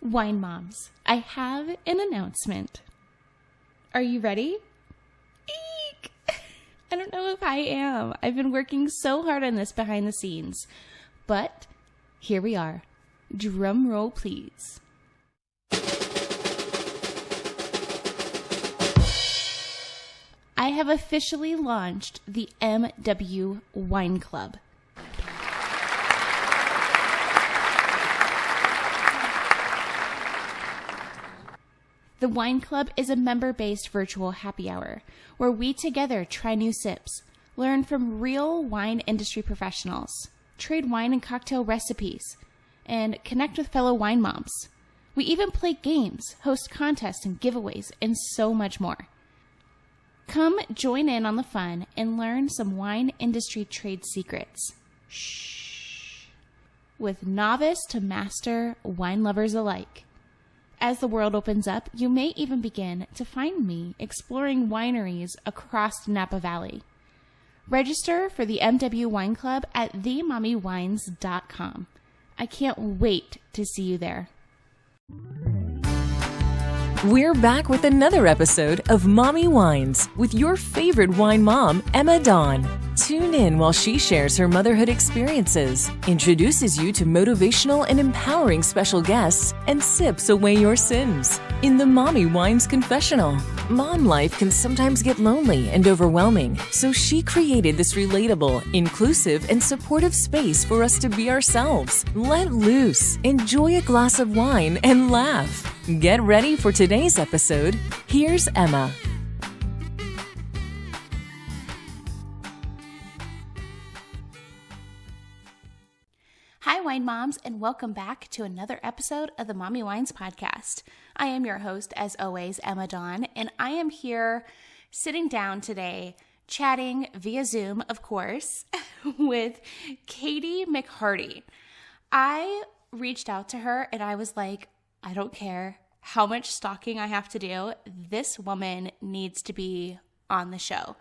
Wine moms, I have an announcement. Are you ready? Eek! I don't know if I am. I've been working so hard on this behind the scenes. But here we are. Drum roll, please. I have officially launched the MW Wine Club. The Wine Club is a member-based virtual happy hour where we together try new sips, learn from real wine industry professionals, trade wine and cocktail recipes, and connect with fellow wine moms. We even play games, host contests and giveaways, and so much more. Come join in on the fun and learn some wine industry trade secrets. Shh. With novice to master wine lovers alike. As the world opens up, you may even begin to find me exploring wineries across Napa Valley. Register for the MW Wine Club at themommywines.com. I can't wait to see you there. We're back with another episode of Mommy Wines with your favorite wine mom, Emma Dawn. Tune in while she shares her motherhood experiences, introduces you to motivational and empowering special guests, and sips away your sins. In the Mommy Wines Confessional, mom life can sometimes get lonely and overwhelming, so she created this relatable, inclusive, and supportive space for us to be ourselves. Let loose, enjoy a glass of wine, and laugh. Get ready for today's episode. Here's Emma. Hi, wine moms, and welcome back to another episode of the Mommy Wines podcast. I am your host, as always, Emma Dawn, and I am here sitting down today, chatting via Zoom, of course, with Catie McHardy. I reached out to her and I was like, I don't care how much stalking I have to do. This woman needs to be on the show.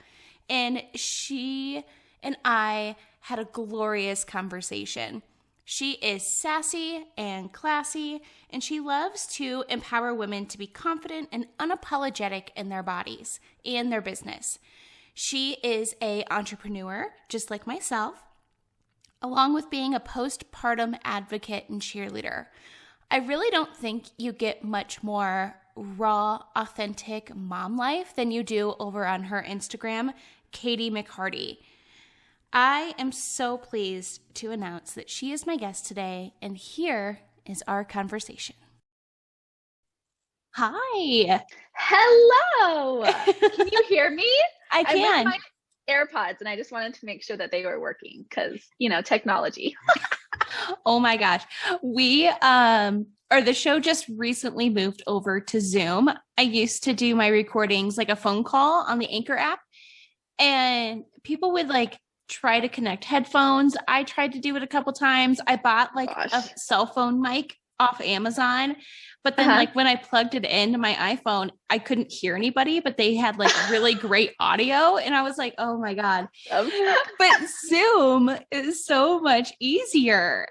And she and I had a glorious conversation. She is sassy and classy, and she loves to empower women to be confident and unapologetic in their bodies and their business. She is an entrepreneur, just like myself, along with being a postpartum advocate and cheerleader. I really don't think you get much more raw, authentic mom life than you do over on her Instagram, Catie McHardy. I am so pleased to announce that she is my guest today, and here is our conversation. Hi. Hello. Can you hear me? I can. I my AirPods, and I just wanted to make sure that they were working because, technology. Oh my gosh. The show just recently moved over to Zoom. I used to do my recordings like a phone call on the Anchor app, and people would try to connect headphones. I tried to do it a couple times. I bought a cell phone mic off Amazon, but then when I plugged it into my iPhone, I couldn't hear anybody, but they had really great audio. And I was like, oh my God. But Zoom is so much easier.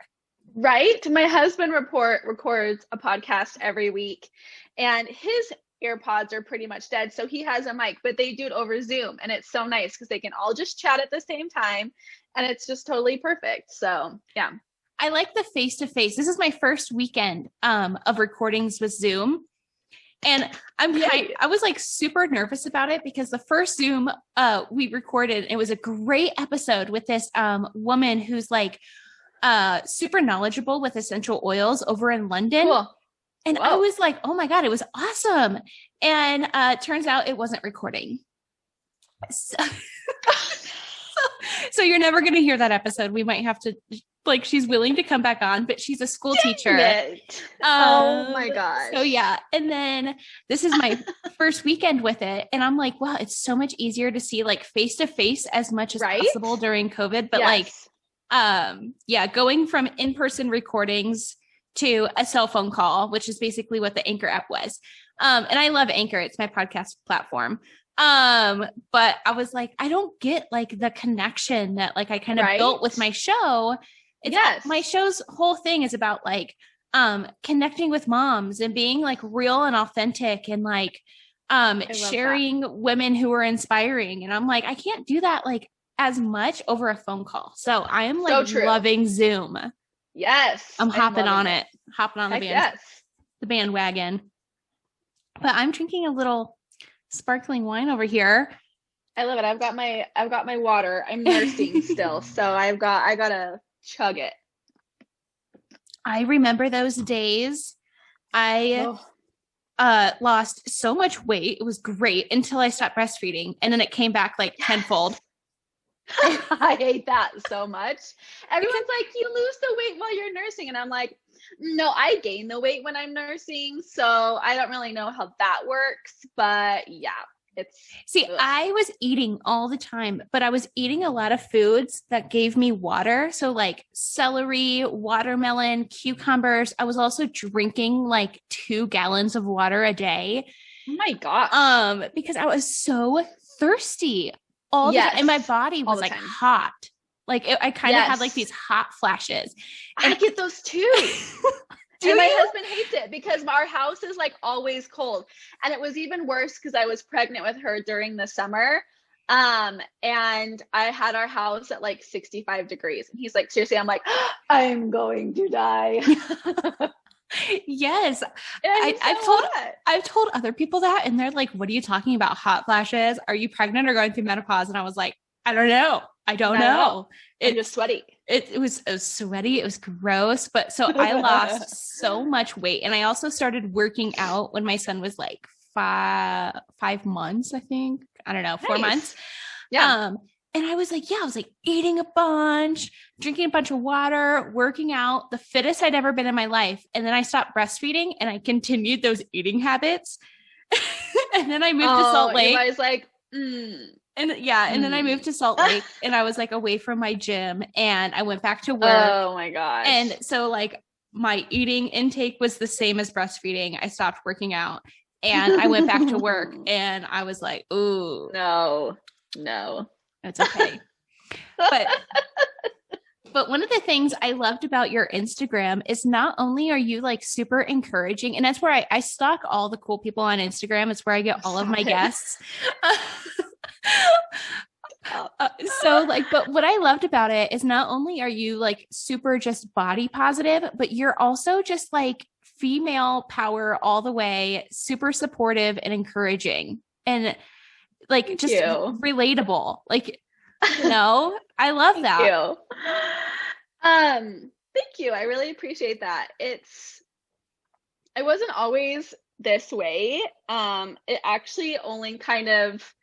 Right? My husband records a podcast every week, and his AirPods are pretty much dead. So he has a mic, but they do it over Zoom. And it's so nice because they can all just chat at the same time. And it's just totally perfect. So yeah. I like the face-to-face. This is my first weekend of recordings with Zoom. And I was super nervous about it because the first Zoom we recorded, it was a great episode with this woman who's super knowledgeable with essential oils over in London. Cool. And I was like, oh my God, it was awesome. And turns out it wasn't recording. So you're never going to hear that episode. We might have to, she's willing to come back on, but she's a school teacher. Oh my gosh. So yeah. And then this is my first weekend with it. And I'm like, wow, it's so much easier to see face to face as much as possible during COVID. But going from in-person recordings to a cell phone call, which is basically what the Anchor app was. And I love Anchor. It's my podcast platform. But I was like, I don't get the connection that I kind of built with my show. My show's whole thing is about connecting with moms and being like real and authentic and like sharing women who are inspiring. And I'm like, I can't do that like as much over a phone call. So I am like loving Zoom. Yes. I'm hopping on it. Hopping on the bandwagon. But I'm drinking a little sparkling wine over here. I love it. I've got my water. I'm nursing still, so I gotta chug it. I remember those days. I lost so much weight. It was great until I stopped breastfeeding, and then it came back like tenfold. I hate that so much. Everyone's like, you lose the weight while you're nursing, and I'm like, no, I gain the weight when I'm nursing, so I don't really know how that works, but yeah. I was eating all the time, but I was eating a lot of foods that gave me water. So like celery, watermelon, cucumbers. I was also drinking like 2 gallons of water a day. Oh my gosh. Because I was so thirsty all the time. And my body was like hot. Like I kind of had like these hot flashes. And I get those too. And my husband hates it because our house is like always cold. And it was even worse because I was pregnant with her during the summer. And I had our house at like 65 degrees. And he's like, seriously, I'm like, I'm going to die. Yes. I've told other people that, and they're like, what are you talking about? Hot flashes? Are you pregnant or going through menopause? And I was like, I don't know. I don't know. It's just sweaty. It was sweaty. It was gross. But so I lost so much weight. And I also started working out when my son was like 5 months, I think. I don't know, 4 months. Yeah. And I was like, eating a bunch, drinking a bunch of water, working out, the fittest I'd ever been in my life. And then I stopped breastfeeding and I continued those eating habits. And then I moved to Salt Lake. I was like, And then I moved to Salt Lake and I was like away from my gym and I went back to work. Oh my gosh. And so like my eating intake was the same as breastfeeding. I stopped working out and I went back to work and I was like, ooh, no, it's okay. But one of the things I loved about your Instagram is not only are you like super encouraging, and that's where I stalk all the cool people on Instagram. It's where I get all of my guests. But what I loved about it is not only are you like super just body positive, but you're also just like female power all the way, super supportive and encouraging and like relatable. Like, I love that. Thank you. I really appreciate that. I wasn't always this way. It actually only kind of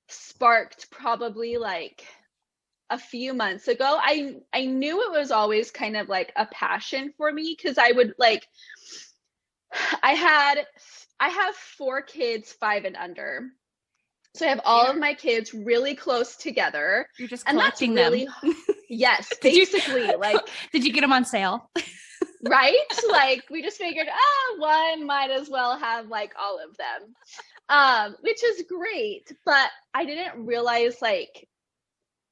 sparked probably like a few months ago. I knew it was always kind of like a passion for me because I would like, I have 4 kids, 5 and under. So I have all of my kids really close together. You're just collecting them. Yes, basically. Did you get them on sale? Right? Like we just figured, one might as well have like all of them, which is great. But I didn't realize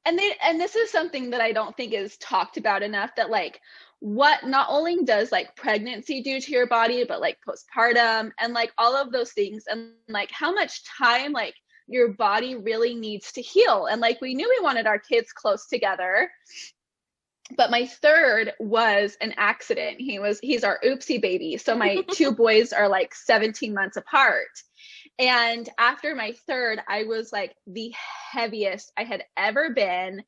and this is something that I don't think is talked about enough, that like what not only does like pregnancy do to your body, but like postpartum and like all of those things, and like how much time like your body really needs to heal. And like we knew we wanted our kids close together, but my third was an accident. He's our oopsie baby. So my 2 boys are like 17 months apart. And after my third, I was like the heaviest I had ever been.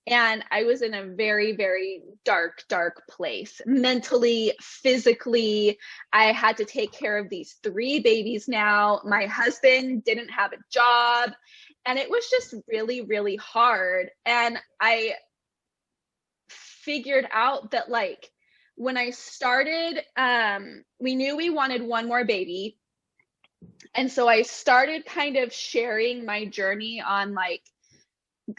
And I was in a very, very dark place, mentally, physically. I had to take care of these 3 babies now. My husband didn't have a job. And it was just really, really hard. And I figured out that like when I started, we knew we wanted 1 more baby. And so I started kind of sharing my journey on like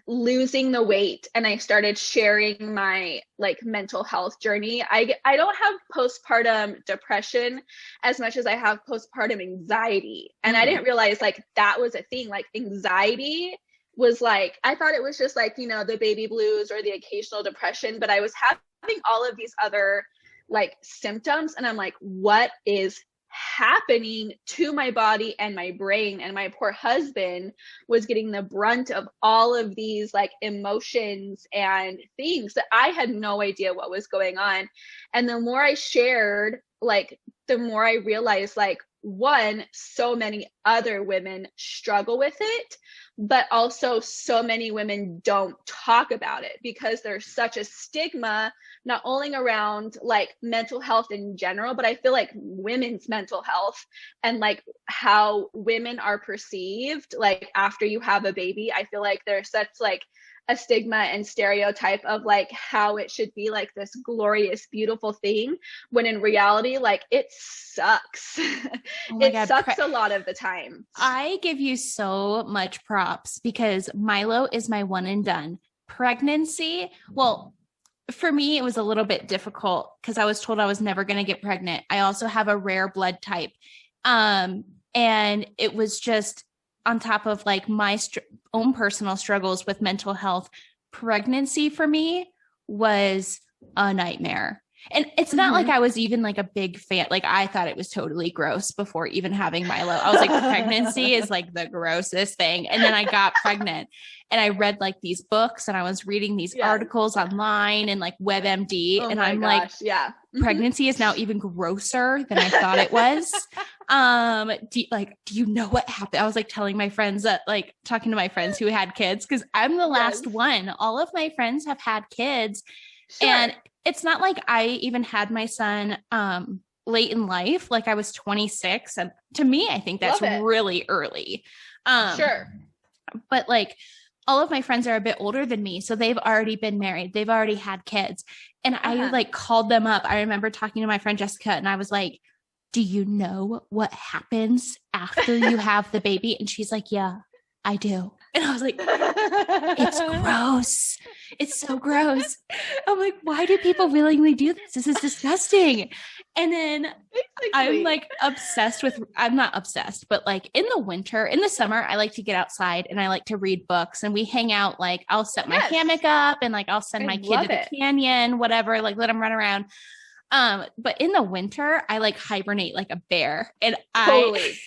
losing the weight, and I started sharing my like mental health journey. I don't have postpartum depression as much as I have postpartum anxiety. And I didn't realize like that was a thing. Like anxiety was like, I thought it was just like, the baby blues or the occasional depression, but I was having all of these other like symptoms. And I'm like, what is happening to my body and my brain? And my poor husband was getting the brunt of all of these like emotions and things that I had no idea what was going on. And the more I shared, like, the more I realized, like, one, so many other women struggle with it, but also so many women don't talk about it because there's such a stigma, not only around like mental health in general, but I feel like women's mental health and like how women are perceived, like after you have a baby. I feel like there's such like a stigma and stereotype of like how it should be like this glorious, beautiful thing, when in reality, like, it sucks. Oh my God, sucks a lot of the time. I give you so much props because Milo is my one and done. Pregnancy, well, for me, it was a little bit difficult because I was told I was never going to get pregnant. I also have a rare blood type. And it was just on top of like my own personal struggles with mental health. Pregnancy for me was a nightmare. And it's not like I was even like a big fan. Like, I thought it was totally gross before even having Milo. I was like, pregnancy is like the grossest thing. And then I got pregnant and I read like these books and I was reading these articles online and like WebMD. Oh and my I'm gosh, like, pregnancy is now even grosser than I thought it was. Do you know what happened? I was like telling my friends that, like, talking to my friends who had kids, because I'm the last one. All of my friends have had kids. Sure. And it's not like I even had my son late in life. Like, I was 26. And to me, I think that's really early. Sure. But like, all of my friends are a bit older than me. So they've already been married. They've already had kids. And I like called them up. I remember talking to my friend Jessica and I was like, do you know what happens after you have the baby? And she's like, yeah, I do. And I was like, it's gross. It's so gross. I'm like, why do people willingly do this? This is disgusting. And then I'm like I'm not obsessed, but like in the winter, in the summer, I like to get outside and I like to read books and we hang out. Like, I'll set my hammock up and like, I'll send my kid to the canyon, whatever, like let him run around. But in the winter, I like hibernate like a bear. And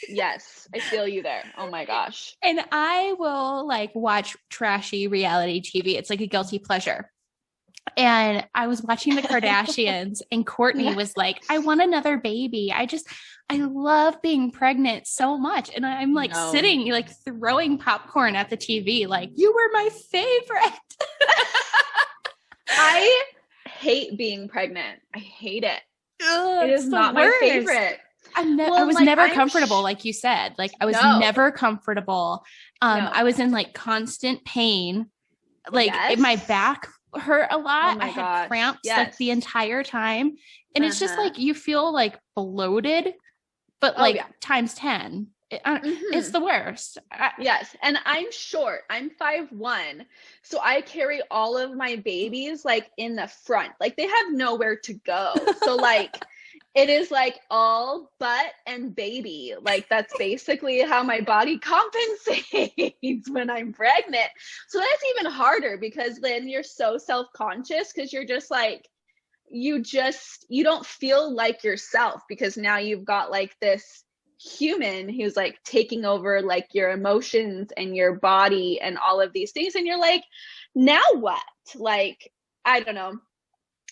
yes, I feel you there. Oh my gosh. And I will like watch trashy reality TV. It's like a guilty pleasure. And I was watching the Kardashians and Courtney was like, I want another baby. I love being pregnant so much. And I'm like sitting, like throwing popcorn at the TV. Like, you were my favorite. I hate being pregnant. I hate it. Ugh, it is not my favorite. I was never comfortable, like you said. Like, I was never comfortable. I was in like constant pain. Like, my back hurt a lot. I had cramps like the entire time. And it's just like, you feel like bloated, but like times 10. It's the worst. Yes. And I'm short. I'm 5'1". So I carry all of my babies like in the front. Like, they have nowhere to go. So like, it is like all butt and baby. Like, that's basically how my body compensates when I'm pregnant. So that's even harder because then you're so self-conscious because you're just like, you don't feel like yourself because now you've got like this human who's like taking over like your emotions and your body and all of these things. And you're like, now what? Like, I don't know.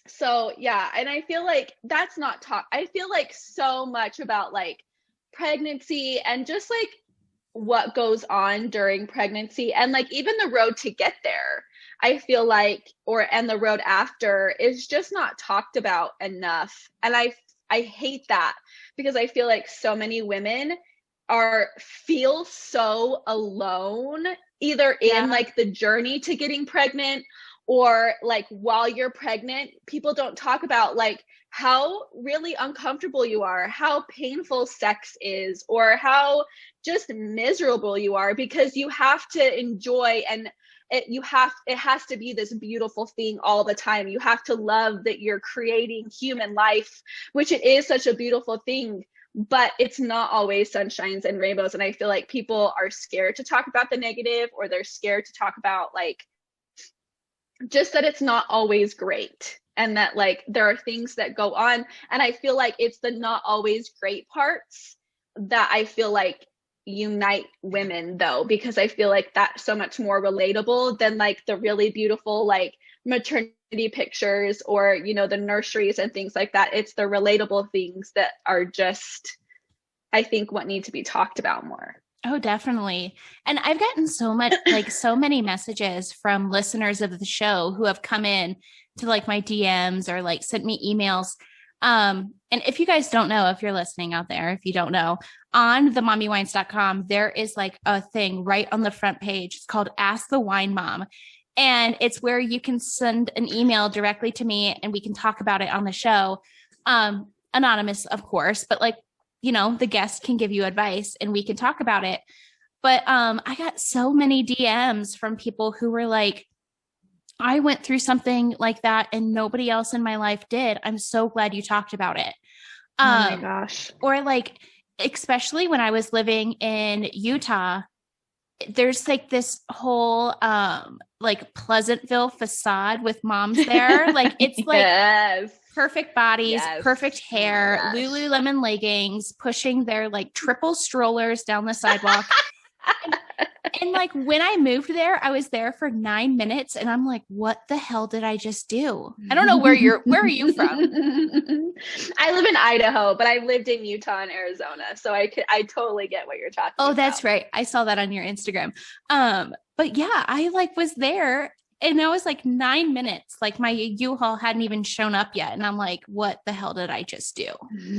So yeah. And I feel like that's not I feel like so much about like pregnancy and just like what goes on during pregnancy and like even the road to get there. I feel like, and the road after is just not talked about enough. And I hate that because I feel like so many women feel so alone, either in like the journey to getting pregnant or like while you're pregnant. People don't talk about like how really uncomfortable you are, how painful sex is, or how just miserable you are because you have to enjoy and it has to be this beautiful thing all the time. You have to love that you're creating human life, which it is such a beautiful thing, but it's not always sunshines and rainbows. And I feel like people are scared to talk about the negative, or they're scared to talk about like just that it's not always great. and that like there are things that go on. And I feel like it's the not always great parts that I feel like unite women though, because I feel like that's so much more relatable than like the really beautiful like maternity pictures or, you know, the nurseries and things like that. It's the relatable things that are just, I think, what need to be talked about more. Oh, definitely. And I've gotten so much, like so many messages from listeners of the show who have come in to like my DMs or like sent me emails. And if you guys don't know, if you're listening out there, if you don't know, on the mommywines.com, there is like a thing right on the front page. It's called Ask the Wine Mom. And it's where you can send an email directly to me and we can talk about it on the show. Anonymous, of course, but like, you know, the guest can give you advice and we can talk about it. But I got so many DMs from people who were like, I went through something like that and nobody else in my life did. I'm so glad you talked about it. Oh my gosh. Or like, especially when I was living in Utah, there's like this whole like Pleasantville facade with moms there. Like it's like yes. perfect bodies, Yes. perfect hair, Oh Lululemon leggings, pushing their like triple strollers down the sidewalk. And like when I moved there, I was there for 9 minutes and I'm like, what the hell did I just do? I don't know where are you from? I live in Idaho, but I've lived in Utah and Arizona. So I totally get what you're talking about. Oh, that's right. I saw that on your Instagram. But yeah, I like was there and I was like 9 minutes, like my U-Haul hadn't even shown up yet. And I'm like, what the hell did I just do?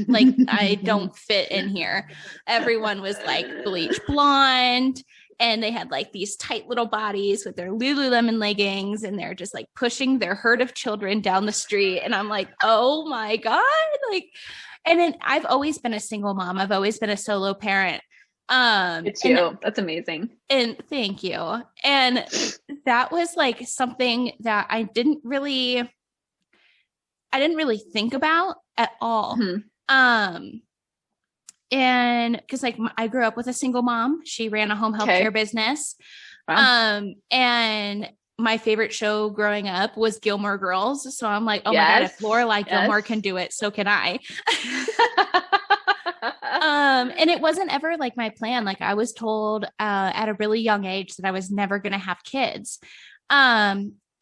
Like, I don't fit in here. Everyone was like bleach blonde. And they had like these tight little bodies with their Lululemon leggings and they're just like pushing their herd of children down the street. And I'm like, oh my God. Like, and then I've always been a single mom. I've always been a solo parent. It's you. That's amazing. And thank you. And that was like something that I didn't really think about at all. Mm-hmm. And because like I grew up with a single mom, she ran a home health care business. Wow. And my favorite show growing up was Gilmore Girls. So I'm like, oh my God, if Lorelai Gilmore can do it, so can I. And it wasn't ever like my plan. Like I was told at a really young age that I was never going to have kids.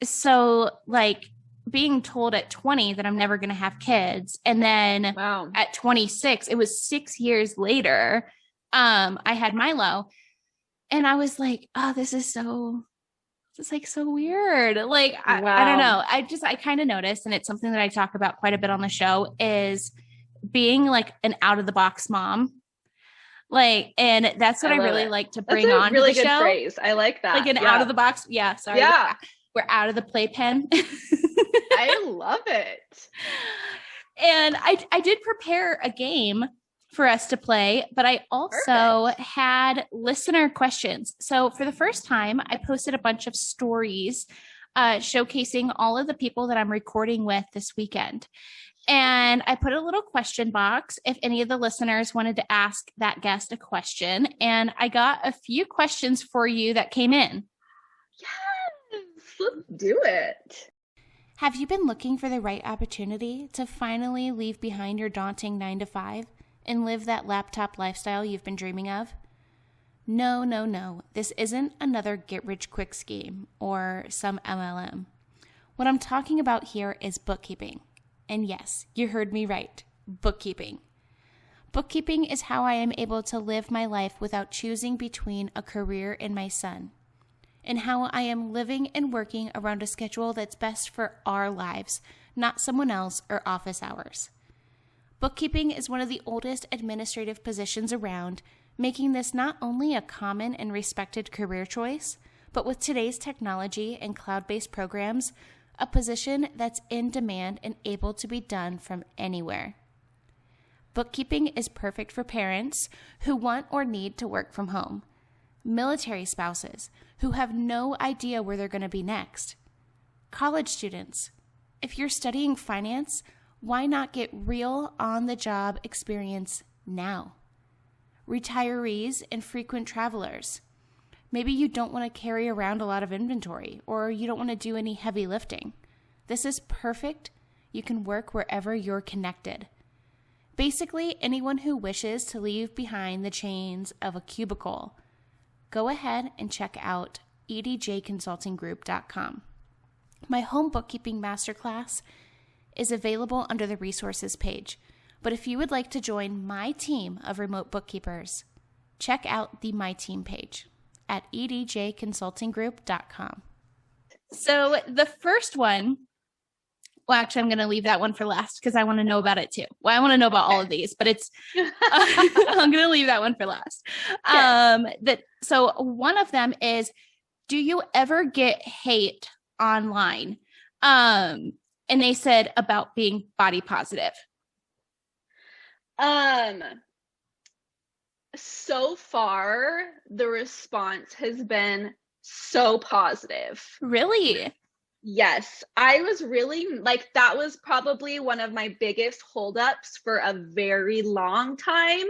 So like being told at 20 that I'm never going to have kids. And then at 26, it was 6 years later, I had Milo and I was like, oh, this is like so weird. Like, I don't know. I kind of noticed, and it's something that I talk about quite a bit on the show, is being like an out of the box mom. Like, and that's what I really like to bring on really to the good show. Phrase. I like that. Like an out of the box. Yeah. Sorry. Yeah. We're out of the playpen. I love it. And I did prepare a game for us to play, but I also had listener questions. So for the first time, I posted a bunch of stories showcasing all of the people that I'm recording with this weekend. And I put a little question box if any of the listeners wanted to ask that guest a question. And I got a few questions for you that came in. Yes, let's do it. Have you been looking for the right opportunity to finally leave behind your daunting 9-to-5 and live that laptop lifestyle you've been dreaming of? No. This isn't another get-rich-quick scheme or some MLM. What I'm talking about here is bookkeeping. And yes, you heard me right, bookkeeping. Bookkeeping is how I am able to live my life without choosing between a career and my son, and how I am living and working around a schedule that's best for our lives, not someone else or office hours. Bookkeeping is one of the oldest administrative positions around, making this not only a common and respected career choice, but with today's technology and cloud-based programs, a position that's in demand and able to be done from anywhere. Bookkeeping is perfect for parents who want or need to work from home, military spouses who have no idea where they're going to be next, college students. If you're studying finance, why not get real on-the-job experience now? Retirees and frequent travelers. Maybe you don't want to carry around a lot of inventory, or you don't want to do any heavy lifting. This is perfect you can work wherever you're connected. Basically, anyone who wishes to leave behind the chains of a cubicle, go ahead and check out edjconsultinggroup.com. My home bookkeeping masterclass is available under the resources page, but if you would like to join my team of remote bookkeepers, check out the My Team page at edjconsultinggroup.com. So the first one, well, actually, I'm going to leave that one for last because I want to know about it too. Well, I want to know about all of these, but it's, I'm going to leave that one for last. Okay. So one of them is, do you ever get hate online? And they said about being body positive. So far, the response has been so positive. Really? Yes, I was really like, that was probably one of my biggest holdups for a very long time.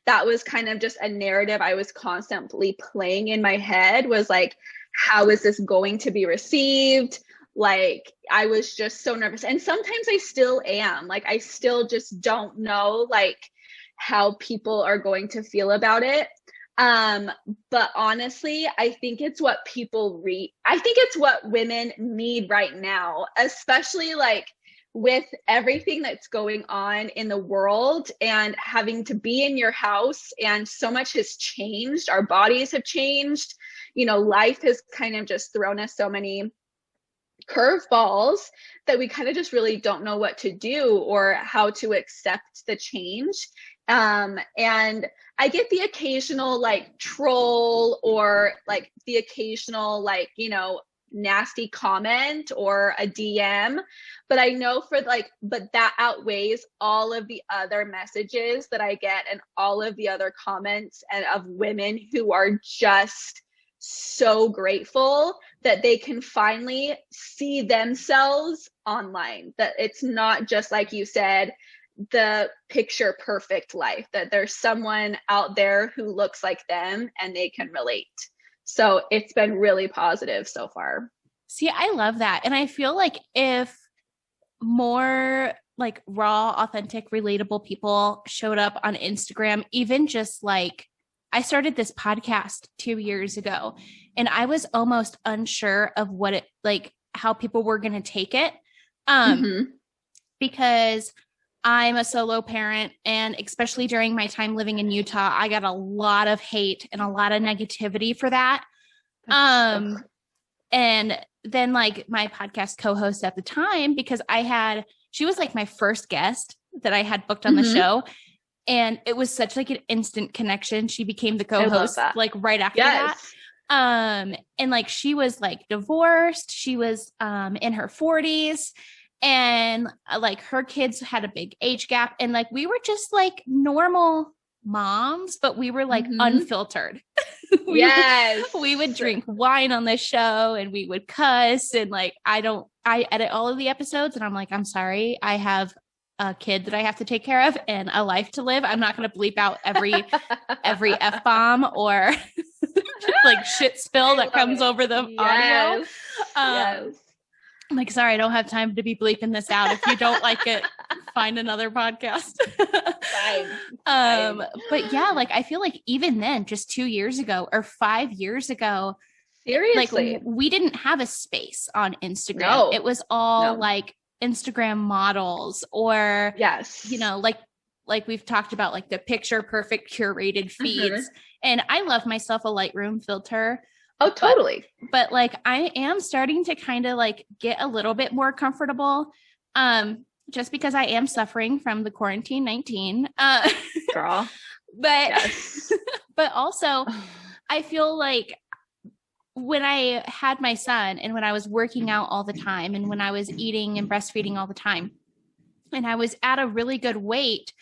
That was kind of just a narrative I was constantly playing in my head, was like, how is this going to be received? Like, I was just so nervous. And sometimes I still am. Like, I still just don't know, like, how people are going to feel about it. But honestly, I think it's what people I think it's what women need right now, especially like with everything that's going on in the world and having to be in your house, and so much has changed. Our bodies have changed. You know, life has kind of just thrown us so many curveballs that we kind of just really don't know what to do or how to accept the change. And I get the occasional like troll or like the occasional like, you know, nasty comment or a DM, but I know but that outweighs all of the other messages that I get and all of the other comments and of women who are just so grateful that they can finally see themselves online, that it's not just, like you said, the picture perfect life, that there's someone out there who looks like them and they can relate. So it's been really positive so far. See, I love that. And I feel like if more like raw, authentic, relatable people showed up on Instagram, even just like, I started this podcast 2 years ago and I was almost unsure of what it, like how people were going to take it. Because I'm a solo parent, and especially during my time living in Utah, I got a lot of hate and a lot of negativity for that. And then like my podcast co-host at the time, because she was like my first guest that I had booked on the show. And it was such like an instant connection. She became the co-host like right after that. And like, she was like divorced. She was in her 40s. And like her kids had a big age gap, and like we were just like normal moms, but we were like unfiltered. we would drink wine on the show and we would cuss, and like I edit all of the episodes and I'm like, I'm sorry, I have a kid that I have to take care of and a life to live. I'm not going to bleep out every F-bomb or like shit spill that comes over the audio. Yes. I'm like, sorry, I don't have time to be bleeping this out. If you don't like it, find another podcast. Fine. But yeah, like, I feel like even then, just 2 years ago or 5 years ago, seriously, like we didn't have a space on Instagram. No. It was all like Instagram models or, you know, like we've talked about, like the picture perfect curated feeds. And I love myself a Lightroom filter. Oh, totally. But like, I am starting to kind of like get a little bit more comfortable, just because I am suffering from the quarantine 19. Girl. But, but also I feel like when I had my son and when I was working out all the time and when I was eating and breastfeeding all the time and I was at a really good weight,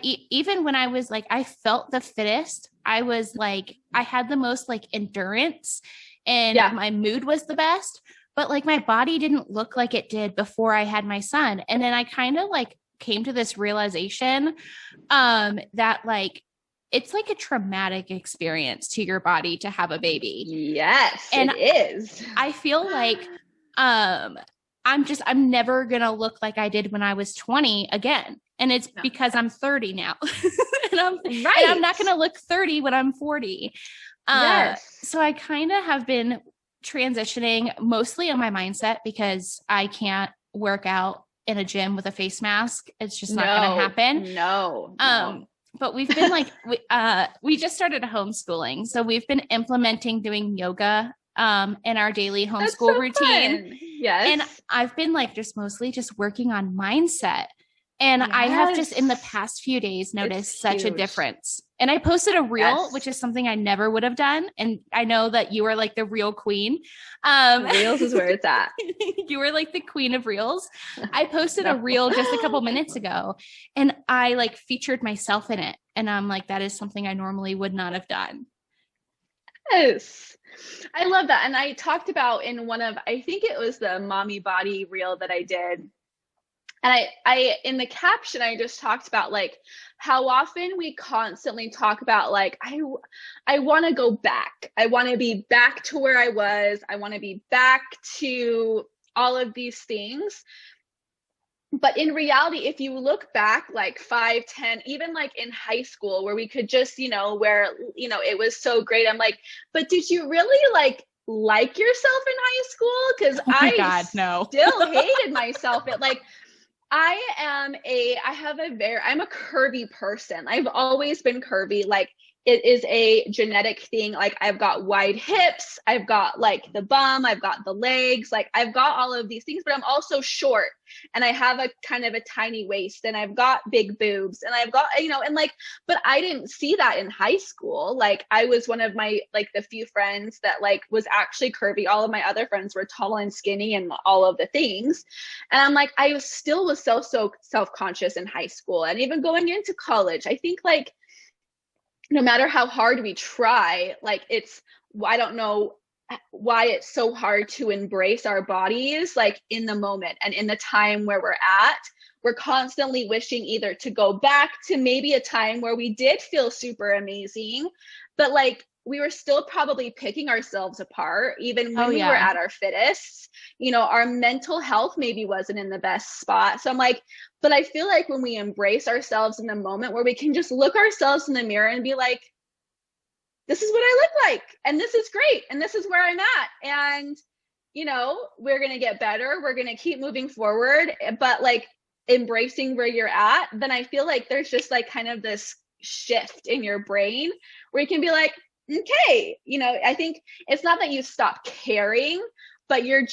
even when I was like, I felt the fittest, I was like, I had the most like endurance and my mood was the best, but like my body didn't look like it did before I had my son. And then I kind of like came to this realization, that like, it's like a traumatic experience to your body to have a baby. Yes, and it is. I feel like, I'm never going to look like I did when I was 20 again. And it's because I'm 30 now. and I'm not going to look 30 when I'm 40. So I kind of have been transitioning mostly on my mindset because I can't work out in a gym with a face mask. It's just not going to happen. No. But we've been like, we just started homeschooling. So we've been implementing doing yoga in our daily homeschool routine. Fun. Yes. And I've been like mostly working on mindset. And I have just in the past few days noticed such a difference. And I posted a reel, which is something I never would have done. And I know that you are like the reel queen. Reels is where it's at. You were like the queen of reels. I posted a reel just a couple minutes ago and I like featured myself in it. And I'm like, that is something I normally would not have done. Yes. I love that. And I talked about in one of, I think it was the mommy body reel that I did. And I in the caption, I just talked about like how often we constantly talk about like, I want to go back. I want to be back to where I was. I want to be back to all of these things. But in reality, if you look back like 5, 10, even like in high school where we could just, where, it was so great. I'm like, but did you really like yourself in high school? Because still hated myself at like, I'm a curvy person. I've always been curvy. Like it is a genetic thing. Like I've got wide hips. I've got like the bum. I've got the legs. Like I've got all of these things, but I'm also short and I have a kind of a tiny waist and I've got big boobs and I've got, and like, but I didn't see that in high school. Like I was one of my, like the few friends that like was actually curvy. All of my other friends were tall and skinny and all of the things. And I'm like, I still was so self-conscious in high school and even going into college. I think like, no matter how hard we try, like I don't know why it's so hard to embrace our bodies, like in the moment and in the time where we're at. We're constantly wishing either to go back to maybe a time where we did feel super amazing, but like we were still probably picking ourselves apart, even when we were at our fittest. Our mental health maybe wasn't in the best spot. So I'm like, but I feel like when we embrace ourselves in the moment where we can just look ourselves in the mirror and be like, this is what I look like. And this is great. And this is where I'm at. And, we're going to get better. We're going to keep moving forward. But like embracing where you're at, then I feel like there's just like kind of this shift in your brain where you can be like, okay, I think it's not that you stop caring, but you're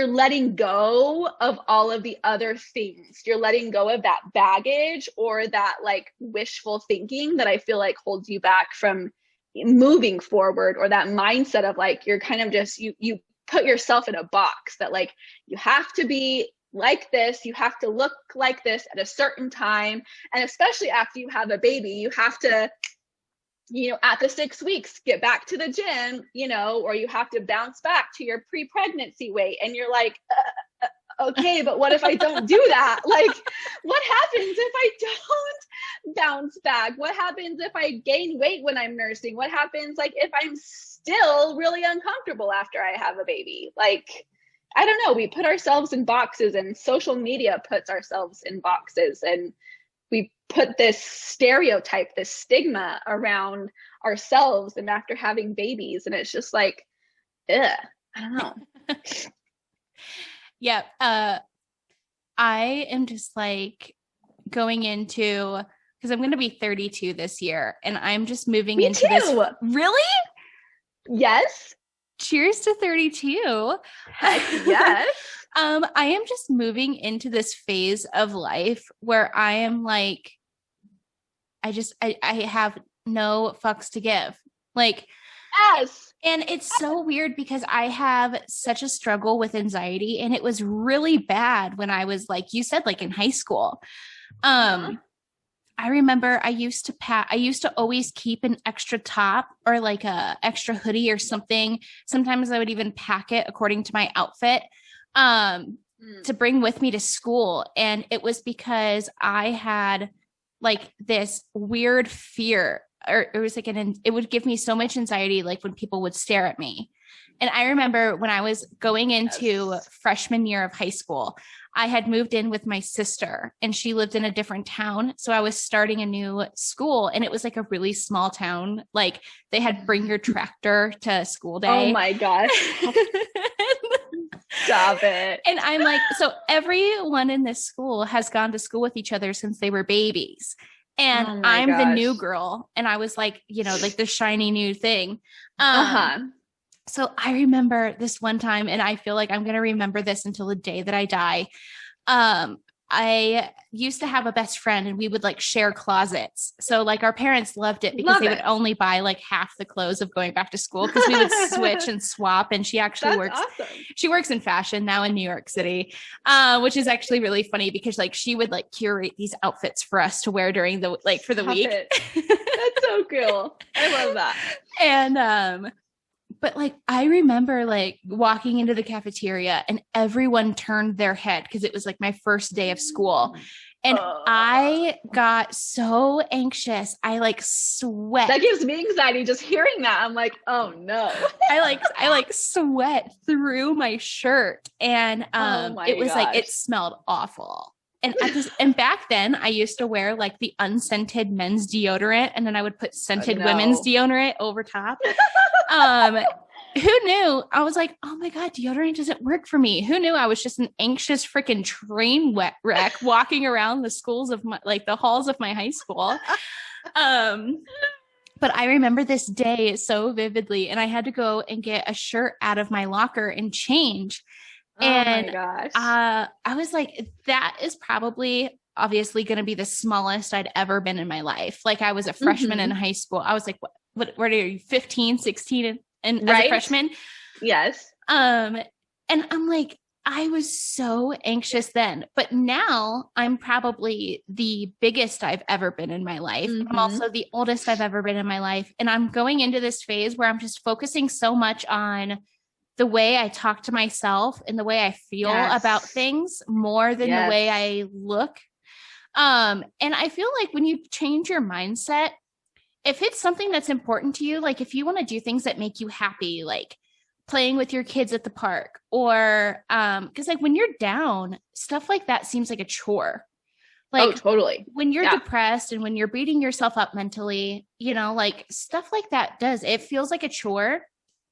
letting go of all of the other things. You're letting go of that baggage or that like wishful thinking that I feel like holds you back from moving forward, or that mindset of like, you're kind of just, you put yourself in a box that like, you have to be like this, you have to look like this at a certain time. And especially after you have a baby, you have to, at the 6 weeks, get back to the gym, or you have to bounce back to your pre-pregnancy weight. And you're like, okay, but what if I don't do that? Like, what happens if I don't bounce back? What happens if I gain weight when I'm nursing? What happens like if I'm still really uncomfortable after I have a baby? Like, I don't know. We put ourselves in boxes, and social media puts ourselves in boxes, and we put this stereotype, this stigma around ourselves and after having babies. And it's just like, I don't know. Yeah. I am just like going into, because I'm going to be 32 this year, and I'm just moving into this. Really? Yes. Cheers to 32. Heck yes. I am just moving into this phase of life where I am like, I have no fucks to give. Like, yes. And it's so weird because I have such a struggle with anxiety, and it was really bad when I was like, you said, like in high school. I remember I used to always keep an extra top or like a extra hoodie or something. Sometimes I would even pack it according to my outfit to bring with me to school. And it was because I had like this weird fear, or it was like it would give me so much anxiety, like when people would stare at me. And I remember when I was going into freshman year of high school, I had moved in with my sister and she lived in a different town. So I was starting a new school and it was like a really small town. Like they had bring your tractor to school day. Oh my gosh. Stop it. And I'm like, so everyone in this school has gone to school with each other since they were babies. And I'm the new girl. And I was like, you know, like the shiny new thing. So I remember this one time, and I feel like I'm going to remember this until the day that I die. I used to have a best friend and we would like share closets. So like our parents loved it because they would only buy like half the clothes of going back to school because we would switch and swap. And she actually she works in fashion now in New York City, which is actually really funny because like she would like curate these outfits for us to wear during the, like for the week. That's so cool. I love that. And, but like, I remember like walking into the cafeteria and everyone turned their head because it was like my first day of school. And I got so anxious. I like sweat. That gives me anxiety just hearing that. I'm like, oh no. I like sweat through my shirt. And it was like, it smelled awful. And back then I used to wear like the unscented men's deodorant and then I would put scented women's deodorant over top. Who knew? I was like, oh my God, deodorant doesn't work for me. Who knew I was just an anxious freaking train wreck walking around the schools of my, like the halls of my high school. But I remember this day so vividly and I had to go and get a shirt out of my locker and change. And I was like, that is probably obviously going to be the smallest I'd ever been in my life. Like I was a freshman in high school. I was like, what are you, 15, 16 and as a freshman? Yes. And I'm like, I was so anxious then, but now I'm probably the biggest I've ever been in my life. I'm also the oldest I've ever been in my life. And I'm going into this phase where I'm just focusing so much on the way I talk to myself and the way I feel about things more than the way I look. And I feel like when you change your mindset, if it's something that's important to you, like if you want to do things that make you happy, like playing with your kids at the park or, cause like when you're down, stuff like that seems like a chore. Like totally. When you're depressed and when you're beating yourself up mentally, you know, like stuff like that it feels like a chore.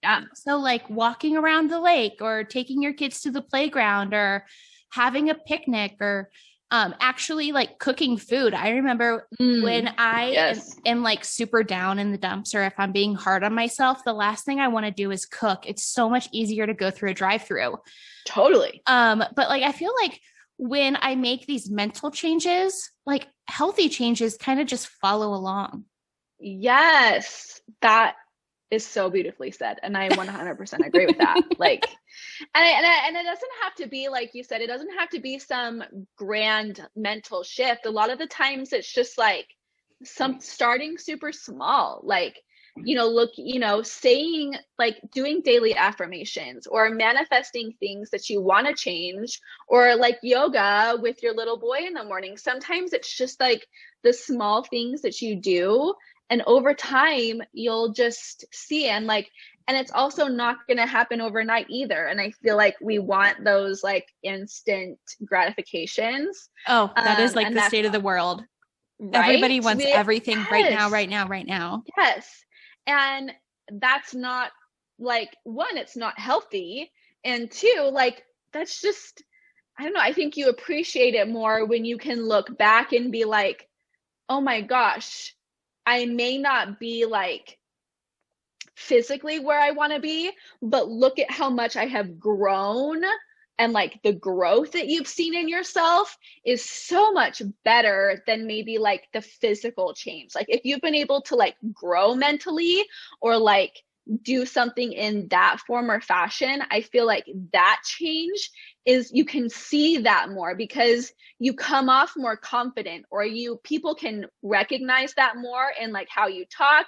Yeah. So like walking around the lake or taking your kids to the playground or having a picnic or actually like cooking food. I remember when I am like super down in the dumps or if I'm being hard on myself, the last thing I want to do is cook. It's so much easier to go through a drive-through. Totally. But like, I feel like when I make these mental changes, like healthy changes kind of just follow along. Yes. That is so beautifully said. And I 100% agree with that. Like, and it doesn't have to be, like you said, it doesn't have to be some grand mental shift. A lot of the times it's just like starting super small, like, you know, saying like doing daily affirmations or manifesting things that you want to change or like yoga with your little boy in the morning. Sometimes it's just like the small things that you do. And over time, you'll just see and it's also not going to happen overnight either. And I feel like we want those like instant gratifications. Oh, that is like the state of the world. Right? Everybody wants everything right now. Yes. And that's not like, one, it's not healthy. And two, like, that's just, I don't know. I think you appreciate it more when you can look back and be like, oh my gosh, I may not be like physically where I want to be, but look at how much I have grown and like the growth that you've seen in yourself is so much better than maybe like the physical change. Like if you've been able to like grow mentally or like do something in that form or fashion, I feel like that change is, you can see that more because you come off more confident or people can recognize that more in like how you talk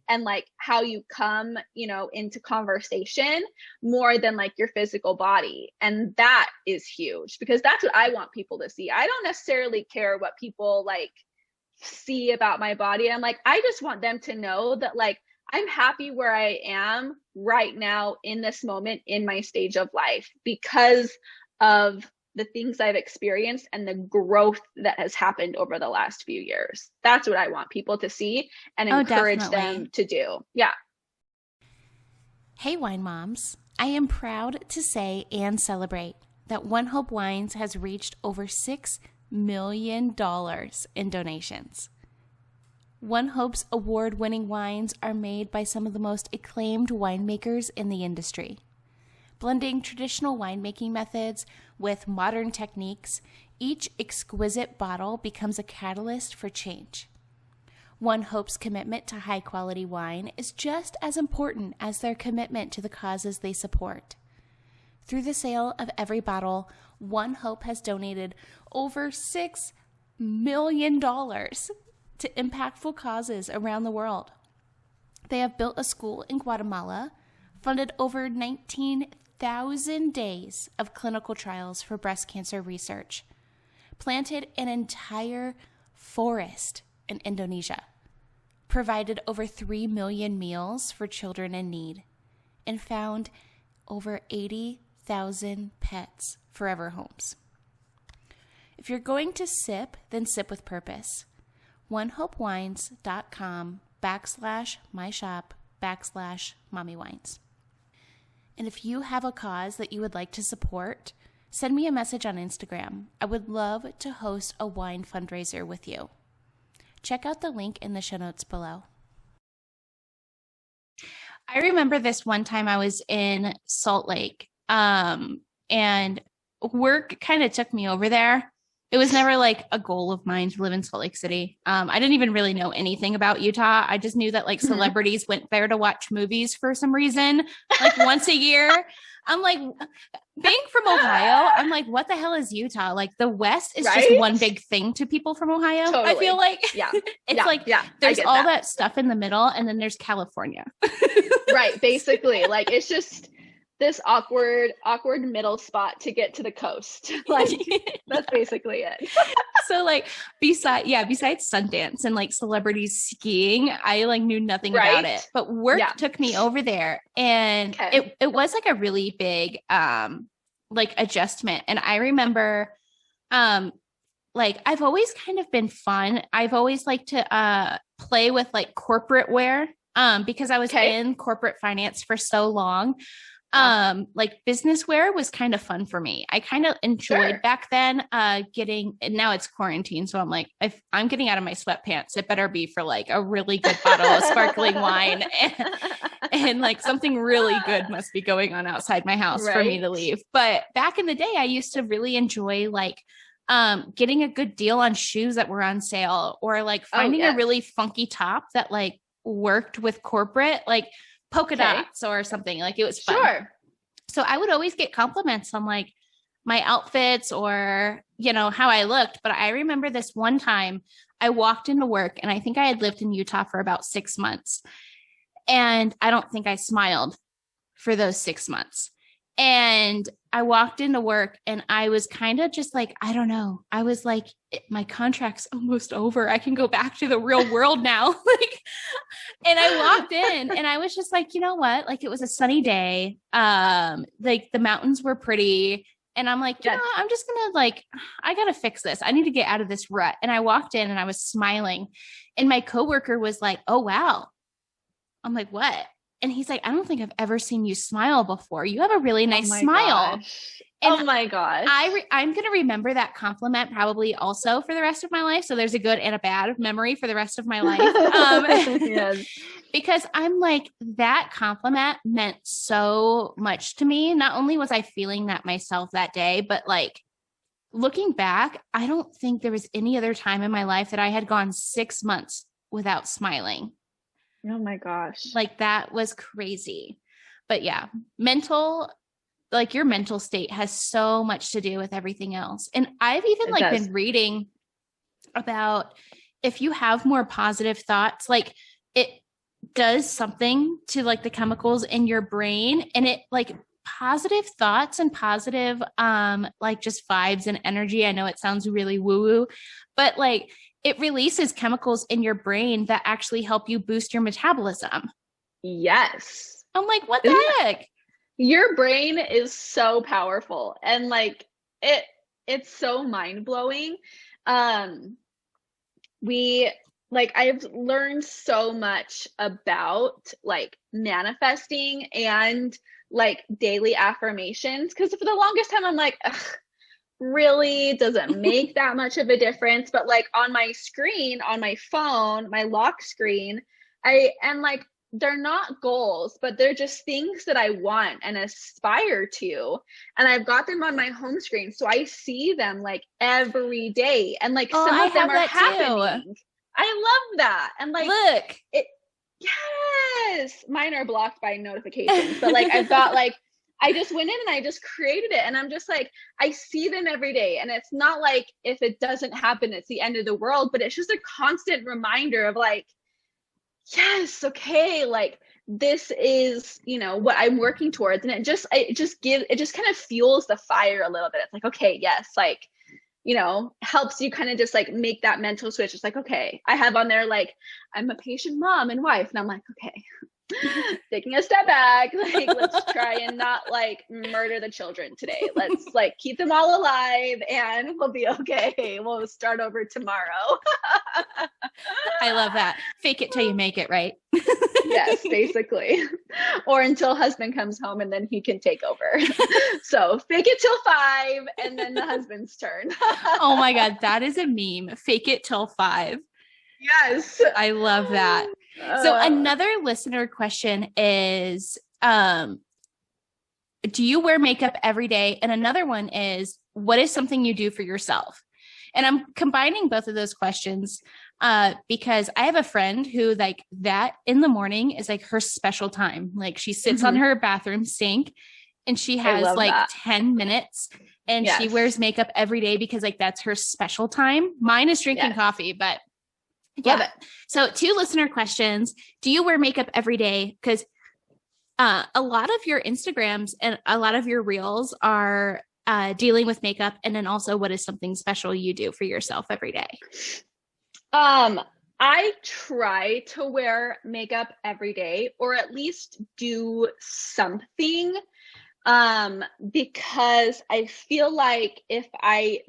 and like how you come, you know, into conversation more than like your physical body. And that is huge because that's what I want people to see. I don't necessarily care what people like see about my body. I'm like, I just want them to know that like I'm happy where I am right now in this moment in my stage of life because of the things I've experienced and the growth that has happened over the last few years. That's what I want people to see and encourage them to do. Yeah. Hey, wine moms. I am proud to say and celebrate that One Hope Wines has reached over $6 million in donations. One Hope's award-winning wines are made by some of the most acclaimed winemakers in the industry. Blending traditional winemaking methods with modern techniques, each exquisite bottle becomes a catalyst for change. One Hope's commitment to high-quality wine is just as important as their commitment to the causes they support. Through the sale of every bottle, One Hope has donated over $6 million to impactful causes around the world. They have built a school in Guatemala, funded over 19,000 days of clinical trials for breast cancer research, planted an entire forest in Indonesia, provided over 3 million meals for children in need, and found over 80,000 pets forever homes. If you're going to sip, then sip with purpose. onehopewines.com/myshop/mommywines. And if you have a cause that you would like to support, send me a message on Instagram. I would love to host a wine fundraiser with you. Check out the link in the show notes below. I remember this one time I was in Salt Lake, and work kind of took me over there. It was never like a goal of mine to live in Salt Lake City. I didn't even really know anything about Utah. I just knew that like celebrities went there to watch movies for some reason, like once a year. I'm like, being from Ohio, I'm like, what the hell is Utah? Like the West is just one big thing to people from Ohio. Totally. I feel like it's there's all that stuff in the middle, and then there's California. Right. Basically, like it's just this awkward middle spot to get to the coast. Like that's basically it. So like besides Sundance and like celebrities skiing, I like knew nothing about it, but work took me over there, and it was like a really big like adjustment. And I remember like I've always kind of been fun. I've always liked to play with like corporate wear because I was in corporate finance for so long. Like business wear was kind of fun for me. I kind of enjoyed back then and now it's quarantine. So I'm like, if I'm getting out of my sweatpants, it better be for like a really good bottle of sparkling wine and like something really good must be going on outside my house for me to leave. But back in the day, I used to really enjoy like getting a good deal on shoes that were on sale, or like finding a really funky top that like worked with corporate, like polka dots or something. Like it was fun. Sure. So I would always get compliments on like my outfits or, you know, how I looked. But I remember this one time I walked into work, and I think I had lived in Utah for about 6 months. And I don't think I smiled for those 6 months. And I walked into work, and I was kind of just like, I don't know. I was like, my contract's almost over. I can go back to the real world now. Like, and I walked in, and I was just like, you know what? Like it was a sunny day. Like the mountains were pretty. And I'm like, you know, I'm just going to like, I got to fix this. I need to get out of this rut. And I walked in, and I was smiling, and my coworker was like, oh, wow. I'm like, what? And he's like, I don't think I've ever seen you smile before. You have a really nice smile. Gosh. And oh my gosh. I'm going to remember that compliment probably also for the rest of my life. So there's a good and a bad memory for the rest of my life. Yes. Because I'm like, that compliment meant so much to me. Not only was I feeling that myself that day, but like looking back, I don't think there was any other time in my life that I had gone 6 months without smiling. Oh my gosh. Like that was crazy. But yeah, like your mental state has so much to do with everything else. And I've even been reading about if you have more positive thoughts, like it does something to like the chemicals in your brain, and it like positive thoughts and positive, like just vibes and energy. I know it sounds really woo woo, but like it releases chemicals in your brain that actually help you boost your metabolism. Yes. I'm like, what Isn't the that, heck? your brain is so powerful, and like it's so mind-blowing. Um we like I've learned so much about like manifesting and like daily affirmations, because for the longest time I'm like, ugh, really doesn't make that much of a difference. But like on my screen, on my phone, my lock screen, I and like they're not goals, but they're just things that I want and aspire to. And I've got them on my home screen. So I see them like every day. And like Oh, some I of them have are that too. happening. I love that. And like Look. it, yes, mine are blocked by notifications, but like I've got like, I just went in and I just created it, and I'm just like, I see them every day. And it's not like if it doesn't happen, it's the end of the world, but it's just a constant reminder of like, yes, okay, like this is, what I'm working towards. And it just kind of fuels the fire a little bit. It's like, okay, yes, like, helps you kind of just like make that mental switch. It's like, okay, I have on there like, I'm a patient mom and wife. And I'm like, okay, taking a step back, like let's try and not like murder the children today. Let's like keep them all alive and we'll be okay. We'll start over tomorrow. I love that. Fake it till you make it, right? Yes, basically. Or until husband comes home and then he can take over. So fake it till 5 and then the husband's turn. Oh my God, that is a meme. Fake it till 5. Yes. I love that. So another listener question is, do you wear makeup every day? And another one is, what is something you do for yourself? And I'm combining both of those questions because I have a friend who like that in the morning is like her special time. Like she sits on her bathroom sink and she has like that. 10 minutes and she wears makeup every day because like that's her special time. Mine is drinking coffee, but love it. So 2 listener questions. Do you wear makeup every day? Because a lot of your Instagrams and a lot of your reels are dealing with makeup. And then also, what is something special you do for yourself every day? I try to wear makeup every day, or at least do something, because I feel like if I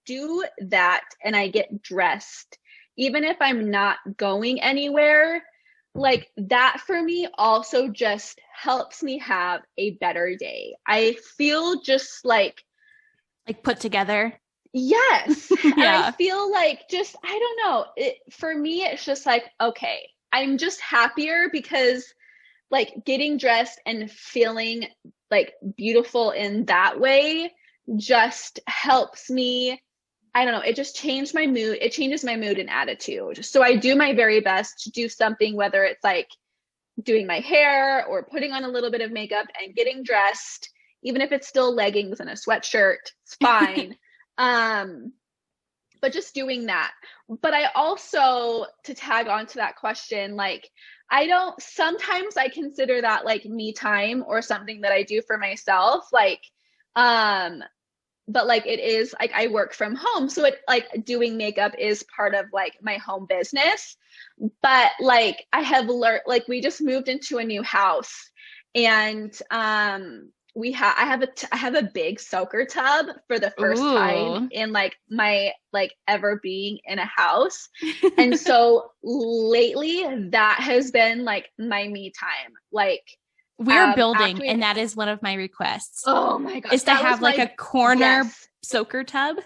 do that and I get dressed, even if I'm not going anywhere, like that for me also just helps me have a better day. I feel just like put together. Yes. And I feel like just, I don't know, for me, it's just like, okay, I'm just happier because like getting dressed and feeling like beautiful in that way just helps me. I don't know. It just changed my mood. It changes my mood and attitude. So I do my very best to do something, whether it's like doing my hair or putting on a little bit of makeup and getting dressed, even if it's still leggings and a sweatshirt, it's fine. But just doing that. But I also, to tag on to that question, like sometimes I consider that like me time or something that I do for myself. Like, but like it is like I work from home, so it like doing makeup is part of like my home business. But like I have learned, like we just moved into a new house, and I have a big soaker tub for the first time in like my like ever being in a house. And so lately that has been like my me time. Like we're building, and that is one of my requests. Oh my God. Is to have like a corner soaker tub.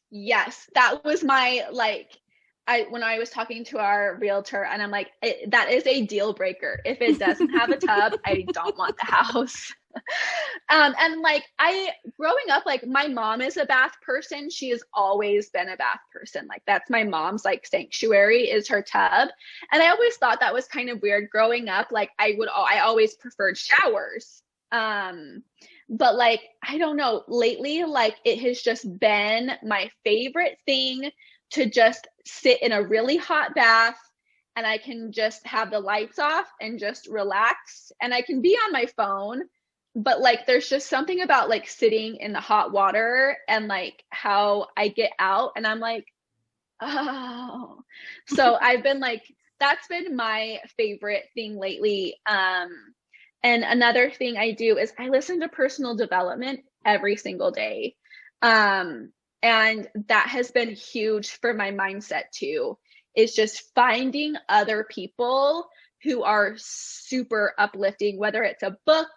Yes. That was my like, when I was talking to our realtor, and I'm like, that is a deal breaker. If it doesn't have a tub, I don't want the house. And like growing up, like my mom is a bath person. She has always been a bath person. Like that's my mom's like sanctuary is her tub. And I always thought that was kind of weird growing up. Like I always preferred showers. But like, I don't know, lately, like it has just been my favorite thing to just sit in a really hot bath, and I can just have the lights off and just relax, and I can be on my phone. But like there's just something about like sitting in the hot water and like how I get out, and I'm like, oh. So I've been like that's been my favorite thing lately. And another thing I do is I listen to personal development every single day. And that has been huge for my mindset too, is just finding other people who are super uplifting, whether it's a book,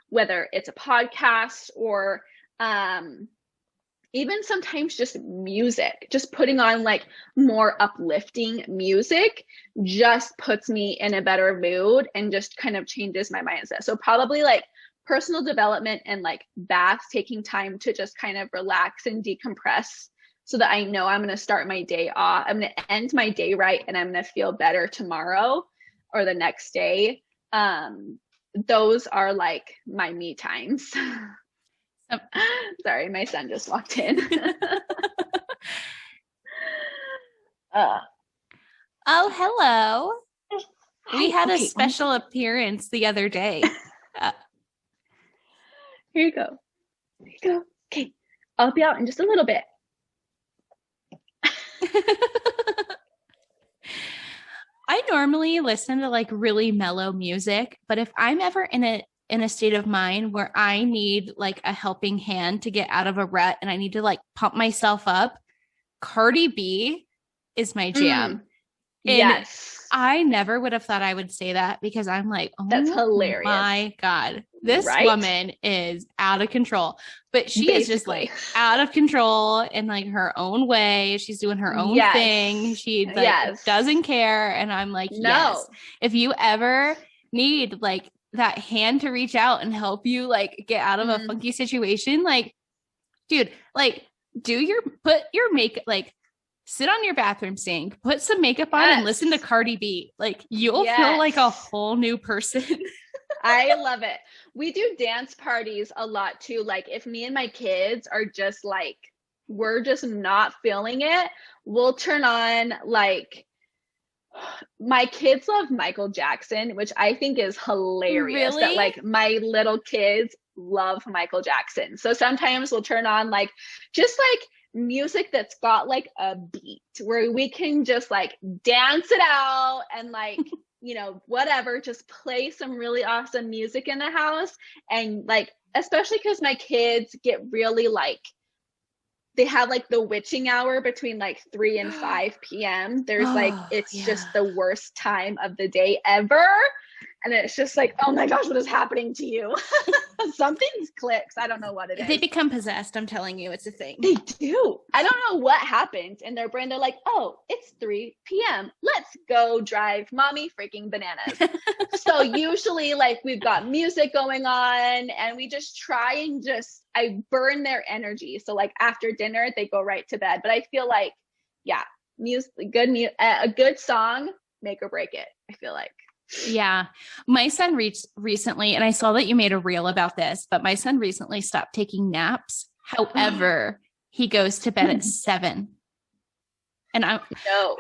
whether it's a podcast, or even sometimes just music, just putting on like more uplifting music just puts me in a better mood and just kind of changes my mindset. So probably like personal development and like baths, taking time to just kind of relax and decompress so that I know I'm going to start my day off. I'm going to end my day right, and I'm going to feel better tomorrow or the next day. Those are like my me times. Sorry, my son just walked in. Oh, hello. We had a special appearance the other day. Here you go. Here you go. Okay, I'll be out in just a little bit. I normally listen to like really mellow music, but if I'm ever in a state of mind where I need like a helping hand to get out of a rut and I need to like pump myself up, Cardi B is my jam. And yes. I never would have thought I would say that, because I'm like, oh, that's hilarious. My God, this woman is out of control, but she is just like out of control in like her own way. She's doing her own thing. She like doesn't care. And I'm like, yes, if you ever need like that hand to reach out and help you like get out of a funky situation, like, dude, like put your makeup, like sit on your bathroom sink, put some makeup on and listen to Cardi B. Like you'll feel like a whole new person. I love it. We do dance parties a lot too. Like if me and my kids are just like, we're just not feeling it, we'll turn on like, my kids love Michael Jackson, which I think is hilarious. Really? That like my little kids love Michael Jackson. So sometimes we'll turn on like just like music that's got like a beat where we can just like dance it out and like you know, whatever, just play some really awesome music in the house. And like, especially because my kids get really like, they have like the witching hour between like 3 and 5 p.m. There's like, it's just the worst time of the day ever. And it's just like, oh my gosh, what is happening to you? Something clicks. I don't know what it is. They become possessed. I'm telling you, it's a thing. They do. I don't know what happened in their brain. They're like, oh, it's 3 p.m. Let's go drive mommy freaking bananas. So usually like we've got music going on and we just try and just, I burn their energy. So like after dinner, they go right to bed. But I feel like, yeah, a good song, make or break it, I feel like. Yeah. My son recently, and I saw that you made a reel about this, but my son recently stopped taking naps. However, he goes to bed at 7. And I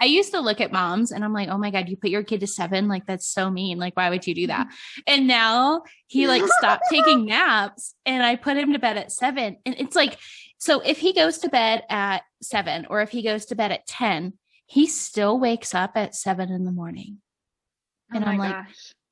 used to look at moms and I'm like, oh my God, you put your kid to 7? Like, that's so mean. Like, why would you do that? And now he like stopped taking naps and I put him to bed at 7. And it's like, so if he goes to bed at 7 or if he goes to bed at 10, he still wakes up at 7 in the morning. And I'm like,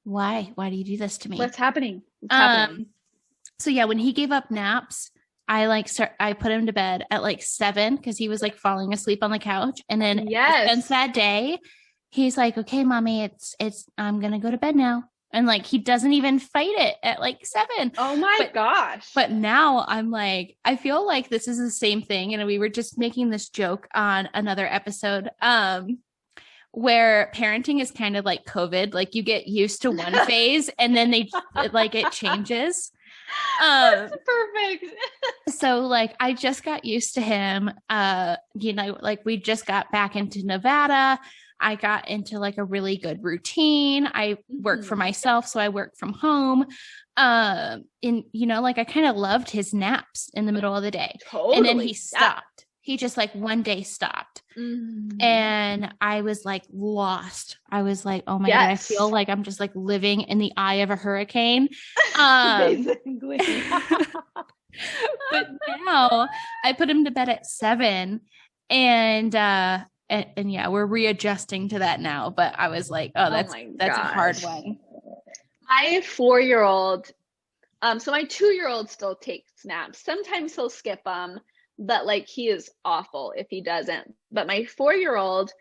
why? Why do you do this to me? What's happening? So yeah, when he gave up naps, I put him to bed at like 7 because he was like falling asleep on the couch. And then since that day, he's like, okay, mommy, I'm going to go to bed now. And like, he doesn't even fight it at like 7. Oh my gosh. But now I'm like, I feel like this is the same thing. And we were just making this joke on another episode, where parenting is kind of like COVID, like you get used to one phase and then it changes. That's perfect. So like, I just got used to him, like we just got back into Nevada. I got into like a really good routine. I work for myself. So I work from home. Like I kind of loved his naps in the middle of the day. Totally. And then he stopped. He just like one day stopped. And I was like lost. I was like, oh my God, I feel like I'm just like living in the eye of a hurricane. Basically. But now I put him to bed at 7 and And yeah, we're readjusting to that now. But I was like, oh, that's a hard one. My 4-year-old, so my 2-year-old still takes naps. Sometimes he'll skip them, but like he is awful if he doesn't. But my 4-year-old,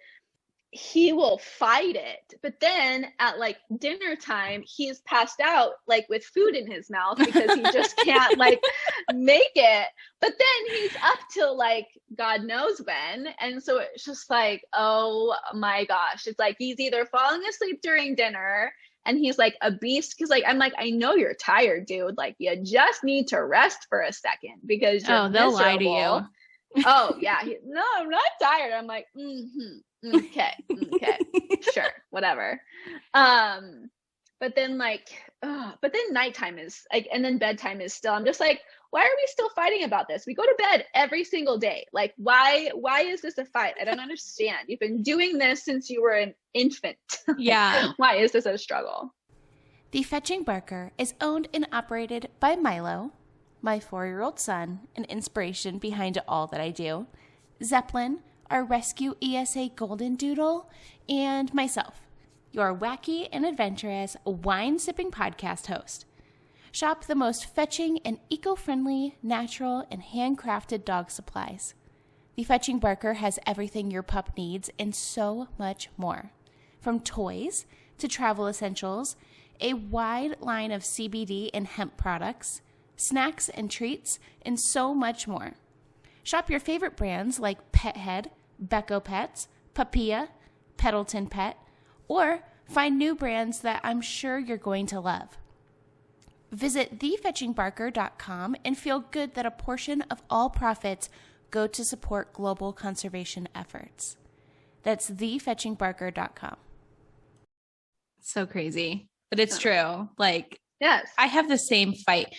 he will fight it. But then at like dinner time, he's passed out like with food in his mouth because he just can't like make it. But then he's up till like God knows when. And so it's just like, oh my gosh. It's like he's either falling asleep during dinner and he's like a beast. Cause like, I'm like, I know you're tired, dude. Like you just need to rest for a second because you're they'll lie to you. Oh yeah. No, I'm not tired. I'm like, okay, sure, whatever. But then nighttime is like, and then bedtime is still, I'm just like, why are we still fighting about this? We go to bed every single day. Like, why is this a fight? I don't understand. You've been doing this since you were an infant. Yeah. Why is this a struggle? The Fetching Barker is owned and operated by Milo, my 4-year-old son, an inspiration behind all that I do, Zeppelin, our rescue ESA golden doodle, and myself, your wacky and adventurous wine-sipping podcast host. Shop the most fetching and eco-friendly, natural, and handcrafted dog supplies. The Fetching Barker has everything your pup needs and so much more. From toys to travel essentials, a wide line of CBD and hemp products, snacks and treats, and so much more. Shop your favorite brands like Pet Head, Becco Pets, Papilla, Pendleton Pet, or find new brands that I'm sure you're going to love. Visit thefetchingbarker.com and feel good that a portion of all profits go to support global conservation efforts. That's thefetchingbarker.com. So crazy, but it's true. Like, yes, I have the same fight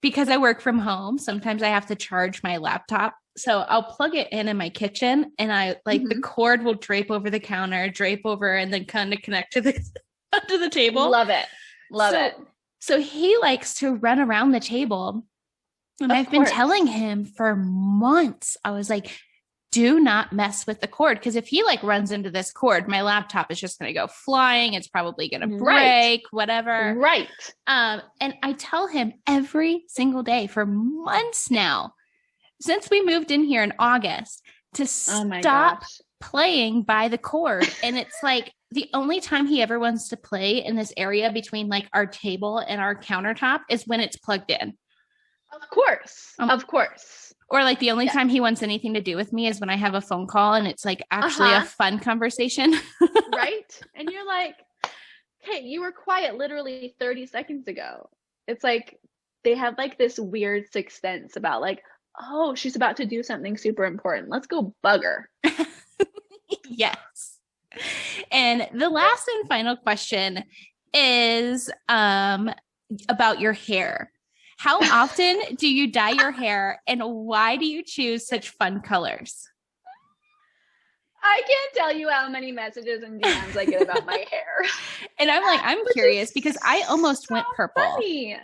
because I work from home. Sometimes I have to charge my laptop. So I'll plug it in my kitchen and I like the cord will drape over the counter, drape over and then kind of connect to the table. Love it. Love it. So he likes to run around the table. And I've been telling him for months, I was like, do not mess with the cord. Because if he like runs into this cord, my laptop is just going to go flying. It's probably going to break, whatever. Right. And I tell him every single day for months now, since we moved in here in August, to stop playing by the cord. And it's like the only time he ever wants to play in this area between like our table and our countertop is when it's plugged in. Of course. Of course. Or like the only time he wants anything to do with me is when I have a phone call and it's like actually a fun conversation. Right. And you're like, hey, you were quiet literally 30 seconds ago. It's like they have like this weird sixth sense about like, oh, she's about to do something super important. Let's go bug her. Yes. And the last and final question is about your hair. How often do you dye your hair and why do you choose such fun colors? I can't tell you how many messages and DMs I get about my hair. And I'm like, I'm curious because I almost went purple. Funny.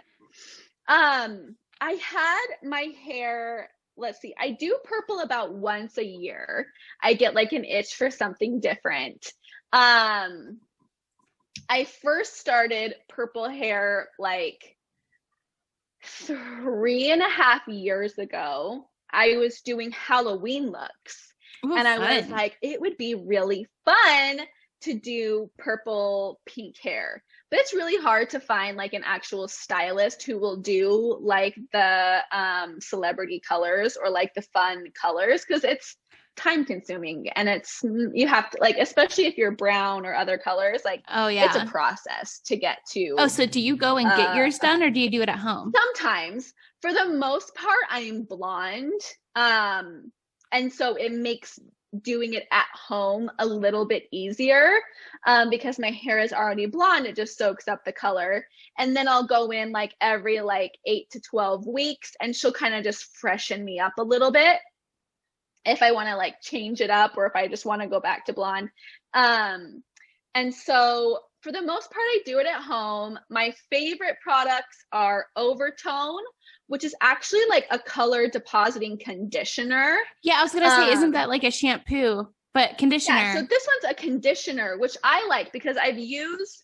I had my hair, let's see, I do purple about once a year. I get like an itch for something different. I first started purple hair like 3.5 years ago. I was doing Halloween looks. Ooh, and I fun. was like, it would be really fun to do purple pink hair. But it's really hard to find like an actual stylist who will do like the celebrity colors or like the fun colors, because it's time consuming and it's, you have to like, especially if you're brown or other colors, like, oh yeah, it's a process to get to. Oh, so do you go and get yours done or do you do it at home? Sometimes. For the most part, I'm blonde. And so it makes doing it at home a little bit easier because my hair is already blonde. It just soaks up the color. And then I'll go in like every like 8 to 12 weeks and she'll kind of just freshen me up a little bit if I want to like change it up or if I just want to go back to blonde. And so for the most part, I do it at home. My favorite products are Overtone, which is actually like a color depositing conditioner. Yeah, I was going to say, isn't that like a shampoo? But conditioner. Yeah, so this one's a conditioner, which I like because I've used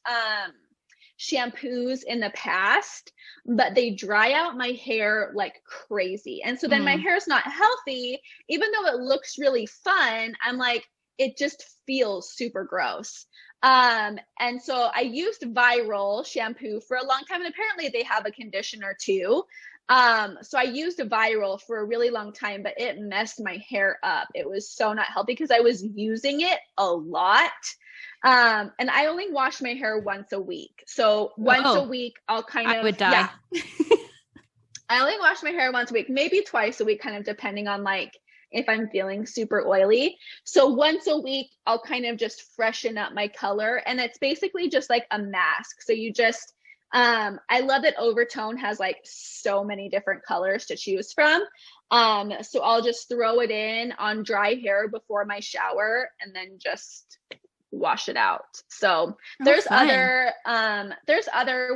shampoos in the past, but they dry out my hair like crazy. And so then my hair is not healthy, even though it looks really fun. I'm like, it just feels super gross. And so I used Viral shampoo for a long time, and apparently they have a conditioner too. So I used a Viral for a really long time, but it messed my hair up. It was so not healthy because I was using it a lot. And I only wash my hair once a week. So once a week, I'll I would die. Yeah. I only wash my hair once a week, maybe twice a week, kind of depending on like if I'm feeling super oily. So once a week, I'll kind of just freshen up my color. And it's basically just like a mask. So you just, I love that Overtone has like so many different colors to choose from. So I'll just throw it in on dry hair before my shower and then just wash it out. So there's other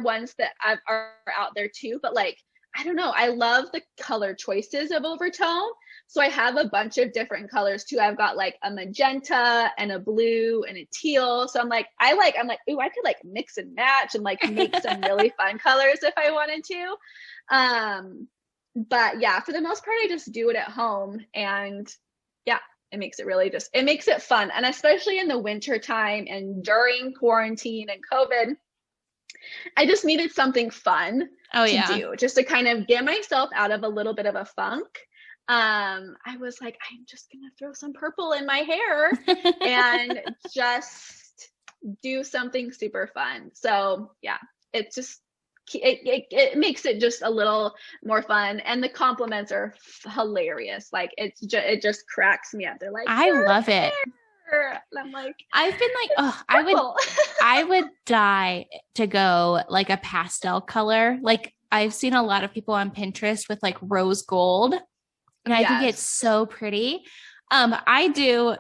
ones that are out there too, but like, I don't know. I love the color choices of Overtone. So I have a bunch of different colors too. I've got like a magenta and a blue and a teal. So I'm like, ooh, I could like mix and match and like make some really fun colors if I wanted to. But yeah, for the most part, I just do it at home, and yeah, it makes it fun. And especially in the winter time and during quarantine and COVID, I just needed something fun to do, just to kind of get myself out of a little bit of a funk. I was like, I'm just gonna throw some purple in my hair and just do something super fun. So yeah, it just it makes it just a little more fun, and the compliments are hilarious. Like it just cracks me up. They're like, I love it. And I'm like, I've been like, I would die to go like a pastel color. Like I've seen a lot of people on Pinterest with like rose gold, and I think it's so pretty. I do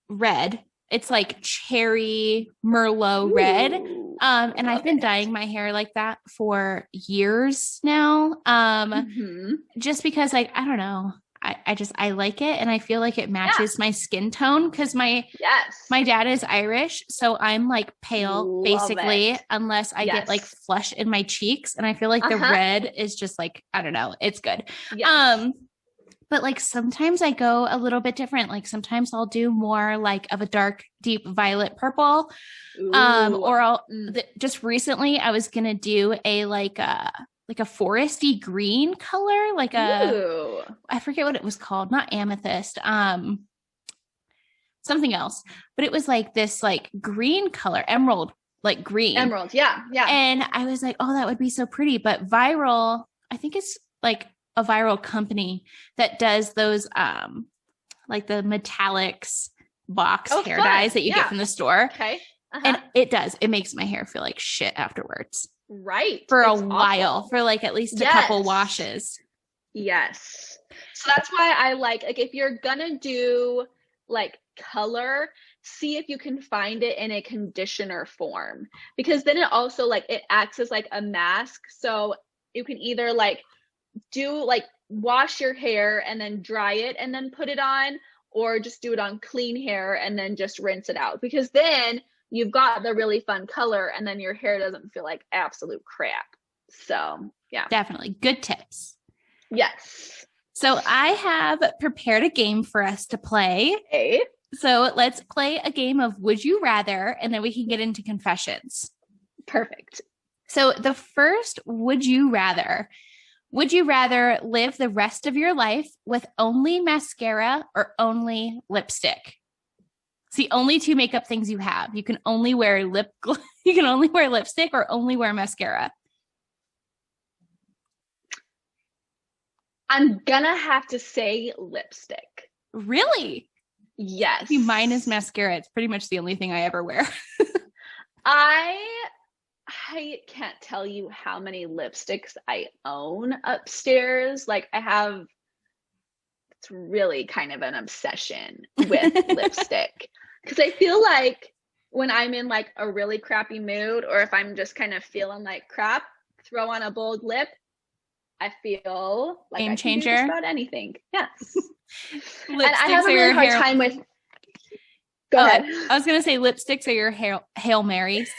red. It's like cherry Merlot red. And I've been dyeing my hair like that for years now. Just because like, I don't know. I like it, and I feel like it matches my skin tone because my dad is Irish, so I'm like pale basically, unless I get like flush in my cheeks, and I feel like the red is just like, I don't know, it's good. But like sometimes I go a little bit different. Like sometimes I'll do more like of a dark, deep violet purple. Or I'll just recently I was gonna do a like a foresty green color, like I forget what it was called, not amethyst, something else, but it was like this like green color, emerald, like green. Yeah. And I was like, oh, that would be so pretty. But Viral, I think it's like a Viral company that does those like the metallics box hair dyes that you get from the store. Okay. And it makes my hair feel like shit afterwards. Right. For a while, for like at least a couple washes. Yes. So that's why I like if you're gonna do like color, see if you can find it in a conditioner form, because then it also like it acts as like a mask. So you can either like do like wash your hair and then dry it and then put it on, or just do it on clean hair and then just rinse it out, because then you've got the really fun color and then your hair doesn't feel like absolute crap. So yeah, definitely good tips. Yes. So I have prepared a game for us to play. Okay. So let's play a game of Would You Rather, and then we can get into confessions. Perfect. So the first Would You Rather. Would you rather live the rest of your life with only mascara or only lipstick? It's the only two makeup things you have. You can only wear you can only wear lipstick or only wear mascara. I'm gonna have to say lipstick. Really? Yes. See, mine is mascara. It's pretty much the only thing I ever wear. I can't tell you how many lipsticks I own upstairs. Like it's really kind of an obsession with lipstick, because I feel like when I'm in like a really crappy mood, or if I'm just kind of feeling like crap, throw on a bold lip, I feel like game I changer. can do just about anything. Yes. And I have a really hard time with Go ahead. I was going to say lipsticks are your Hail Marys.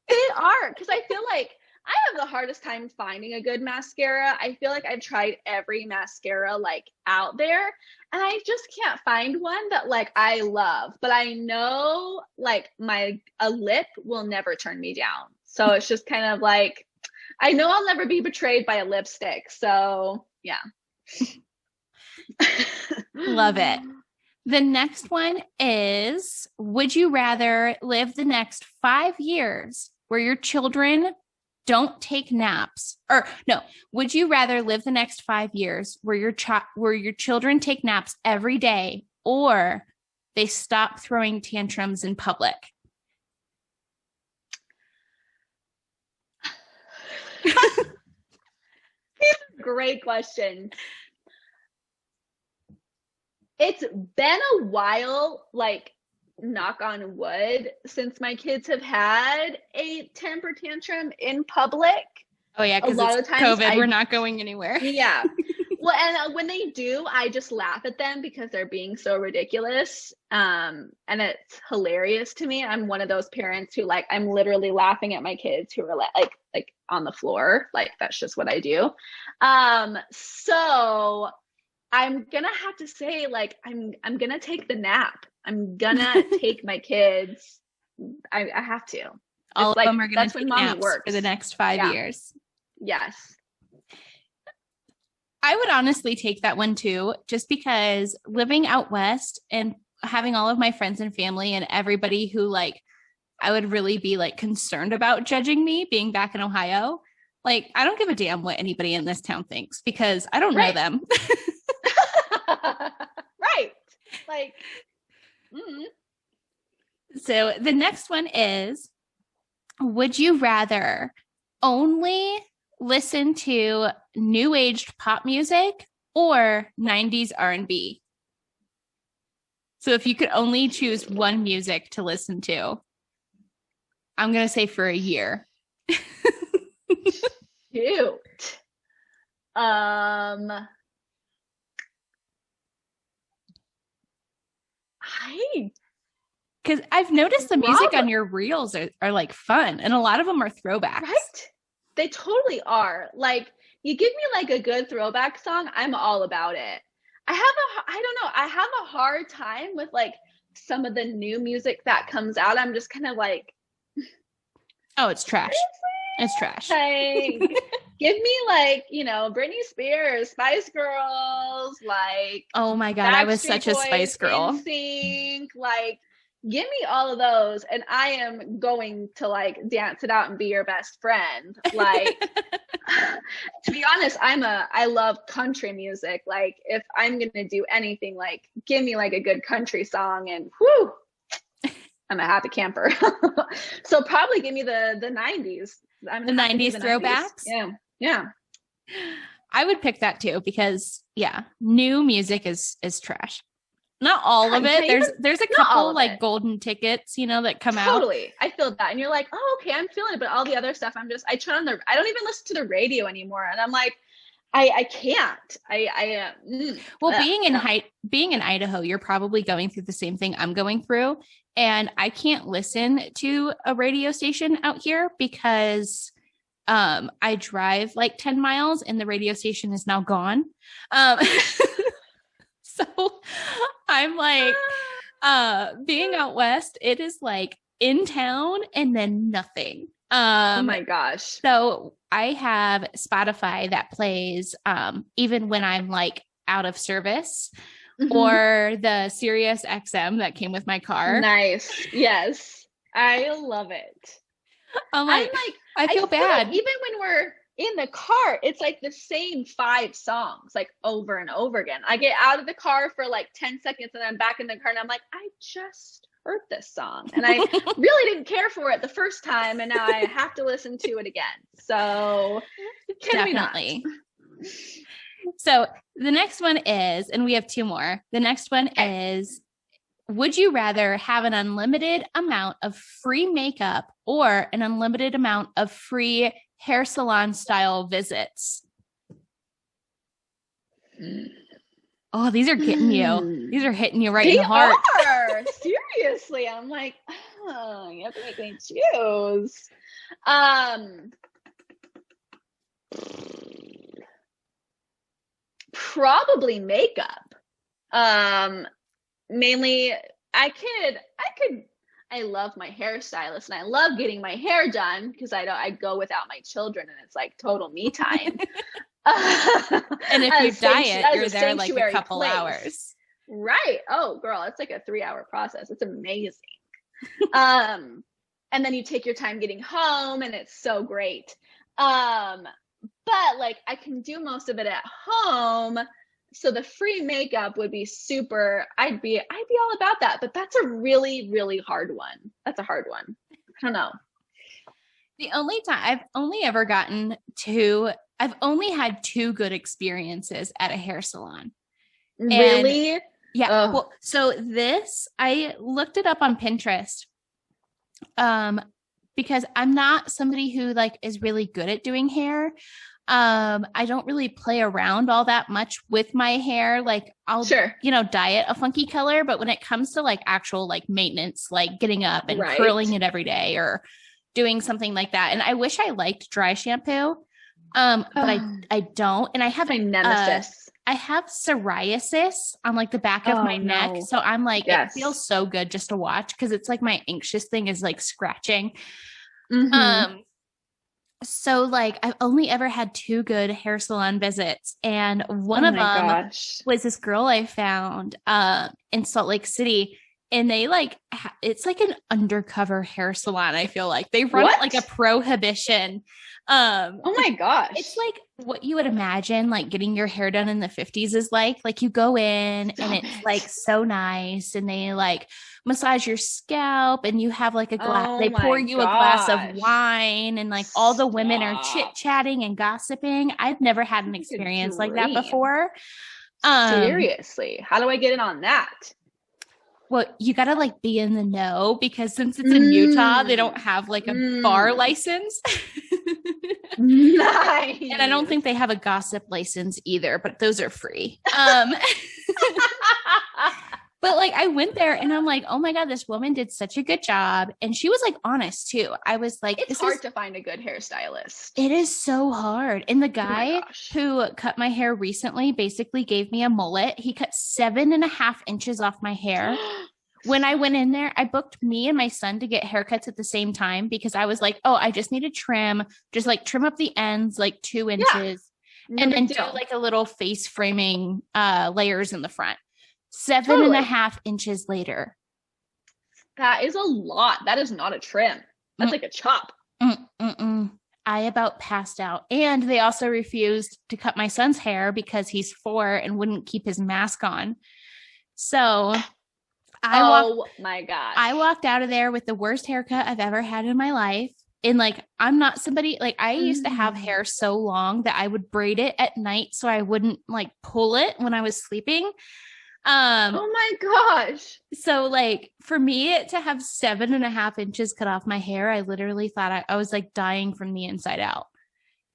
They are, because I feel like I have the hardest time finding a good mascara. I feel like I've tried every mascara like out there, and I just can't find one that like I love. But I know like a lip will never turn me down. So it's just kind of like, I know I'll never be betrayed by a lipstick. So yeah. Love it. The next one is, would you rather live the next 5 years where your children don't take naps? Or no, would you rather live the next 5 years where your children take naps every day, or they stop throwing tantrums in public? Great question. It's been a while, like, knock on wood, since my kids have had a temper tantrum in public. Oh yeah, because a lot of times COVID, we're not going anywhere. Yeah. Well, and when they do, I just laugh at them because they're being so ridiculous. And it's hilarious to me. I'm one of those parents who, like, I'm literally laughing at my kids who are like on the floor. Like, that's just what I do. So I'm gonna have to say, like, I'm gonna take the nap. I'm gonna take my kids. I have to. All of them are gonna take naps for the next 5 years. Yes. I would honestly take that one too, just because living out west and having all of my friends and family and everybody who, like, I would really be like concerned about judging me being back in Ohio. Like, I don't give a damn what anybody in this town thinks because I don't know them. Right. Like, So the next one is, would you rather only listen to new aged pop music or 90s R&B? So if you could only choose one music to listen to, I'm going to say for a year. Cute. Because I've noticed the music on your reels are like fun, and a lot of them are throwbacks. Right? They totally are. Like, you give me like a good throwback song, I'm all about it. I have a hard time with like some of the new music that comes out. I'm just kind of like, oh, it's trash. It's trash. Like, give me like, Britney Spears, Spice Girls, like, oh my God, I was such a Spice Girl. NSYNC, like, give me all of those, and I am going to like dance it out and be your best friend. Like, to be honest, I love country music. Like, if I'm gonna do anything, like, give me like a good country song, and whoo, I'm a happy camper. So probably give me the 90s. The 90s throwbacks. 90s. Yeah. I would pick that too because new music is trash. Not all of it. There's a couple like golden tickets, that come out. Totally. I feel that. And you're like, oh, okay, I'm feeling it. But all the other stuff, I turn on I don't even listen to the radio anymore. And I'm like, I can't. Well, being in Idaho, you're probably going through the same thing I'm going through. And I can't listen to a radio station out here because I drive like 10 miles and the radio station is now gone. So I'm like, being out west, it is like in town and then nothing. Oh my gosh. So I have Spotify that plays even when I'm like out of service, or the Sirius XM that came with my car. Nice. Yes. I love it. I feel bad. Like even when we're in the car, it's like the same 5 songs, like over and over again. I get out of the car for like 10 seconds and I'm back in the car and I'm like, I just heard this song and I really didn't care for it the first time, and now I have to listen to it again. So definitely. So the next one is, and we have 2 more. The next one is, would you rather have an unlimited amount of free makeup or an unlimited amount of free hair salon style visits? Oh, these are getting you. These are hitting you right in the heart. They are. seriously, I'm like, oh, you have to make me choose. Probably makeup. Mainly, I love my hairstylist and I love getting my hair done because I go without my children and it's like total me time. And if you diet, you're there like a couple hours. Right. Oh, girl, it's like a 3-hour process. It's amazing. And then you take your time getting home and it's so great. But like I can do most of it at home. So the free makeup would be super, I'd be all about that. But that's a really, really hard one. That's a hard one. I don't know. The only time I've only had 2 good experiences at a hair salon. Really? And, yeah. Ugh. Well, so I looked it up on Pinterest. Because I'm not somebody who like is really good at doing hair. I don't really play around all that much with my hair. Like I'll, dye it a funky color, but when it comes to like actual like maintenance, like getting up and curling it every day or doing something like that. And I wish I liked dry shampoo. But I don't. And I have my nemesis. I have psoriasis on like the back of my neck. So I'm like, it feels so good just to watch because it's like my anxious thing is like scratching. Mm-hmm. So like I've only ever had 2 good hair salon visits. And one of them was this girl I found in Salt Lake City. And they like, it's like an undercover hair salon. I feel like they run it like a prohibition. Oh my gosh. It's like what you would imagine like getting your hair done in the 50s is like you go in and it's like so nice and they like massage your scalp and you have like a glass, they pour you a glass of wine and like all the women are chit-chatting and gossiping. I've never had an experience like that before. Seriously. How do I get in on that? Well, you got to like be in the know because since it's in Utah, they don't have like a bar license. Nice. And I don't think they have a gossip license either, but those are free. But like I went there and I'm like, oh my God, this woman did such a good job. And she was like honest too. I was like, it's hard to find a good hairstylist. It is so hard. And the guy who cut my hair recently basically gave me a mullet. He cut 7.5 inches off my hair. When I went in there, I booked me and my son to get haircuts at the same time because I was like, oh, I just need to trim, just like trim up the ends, like 2 inches and then do like a little face framing layers in the front. 7.5 inches later. That is a lot. That is not a trim. That's like a chop. I about passed out. And they also refused to cut my son's hair because he's 4 and wouldn't keep his mask on. So my gosh. I walked out of there with the worst haircut I've ever had in my life. And like, I'm not somebody like I used to have hair so long that I would braid it at night so I wouldn't like pull it when I was sleeping. Oh my gosh. So like for me to have 7.5 inches cut off my hair, I literally thought I was like dying from the inside out.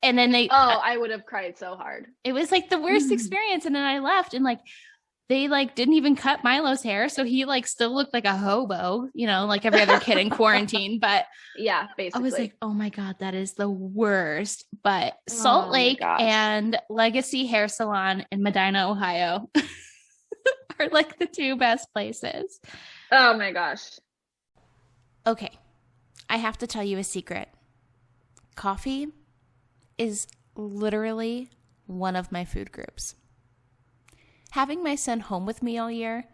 And then I would have cried so hard. It was like the worst experience. And then I left and like, they like didn't even cut Milo's hair. So he like still looked like a hobo, like every other kid in quarantine. But yeah, basically. I was like, oh my God, that is the worst. But Salt Lake and Legacy Hair Salon in Medina, Ohio are like the 2 best places. Oh my gosh. Okay. I have to tell you a secret. Coffee is literally one of my food groups. Having my son home with me all year,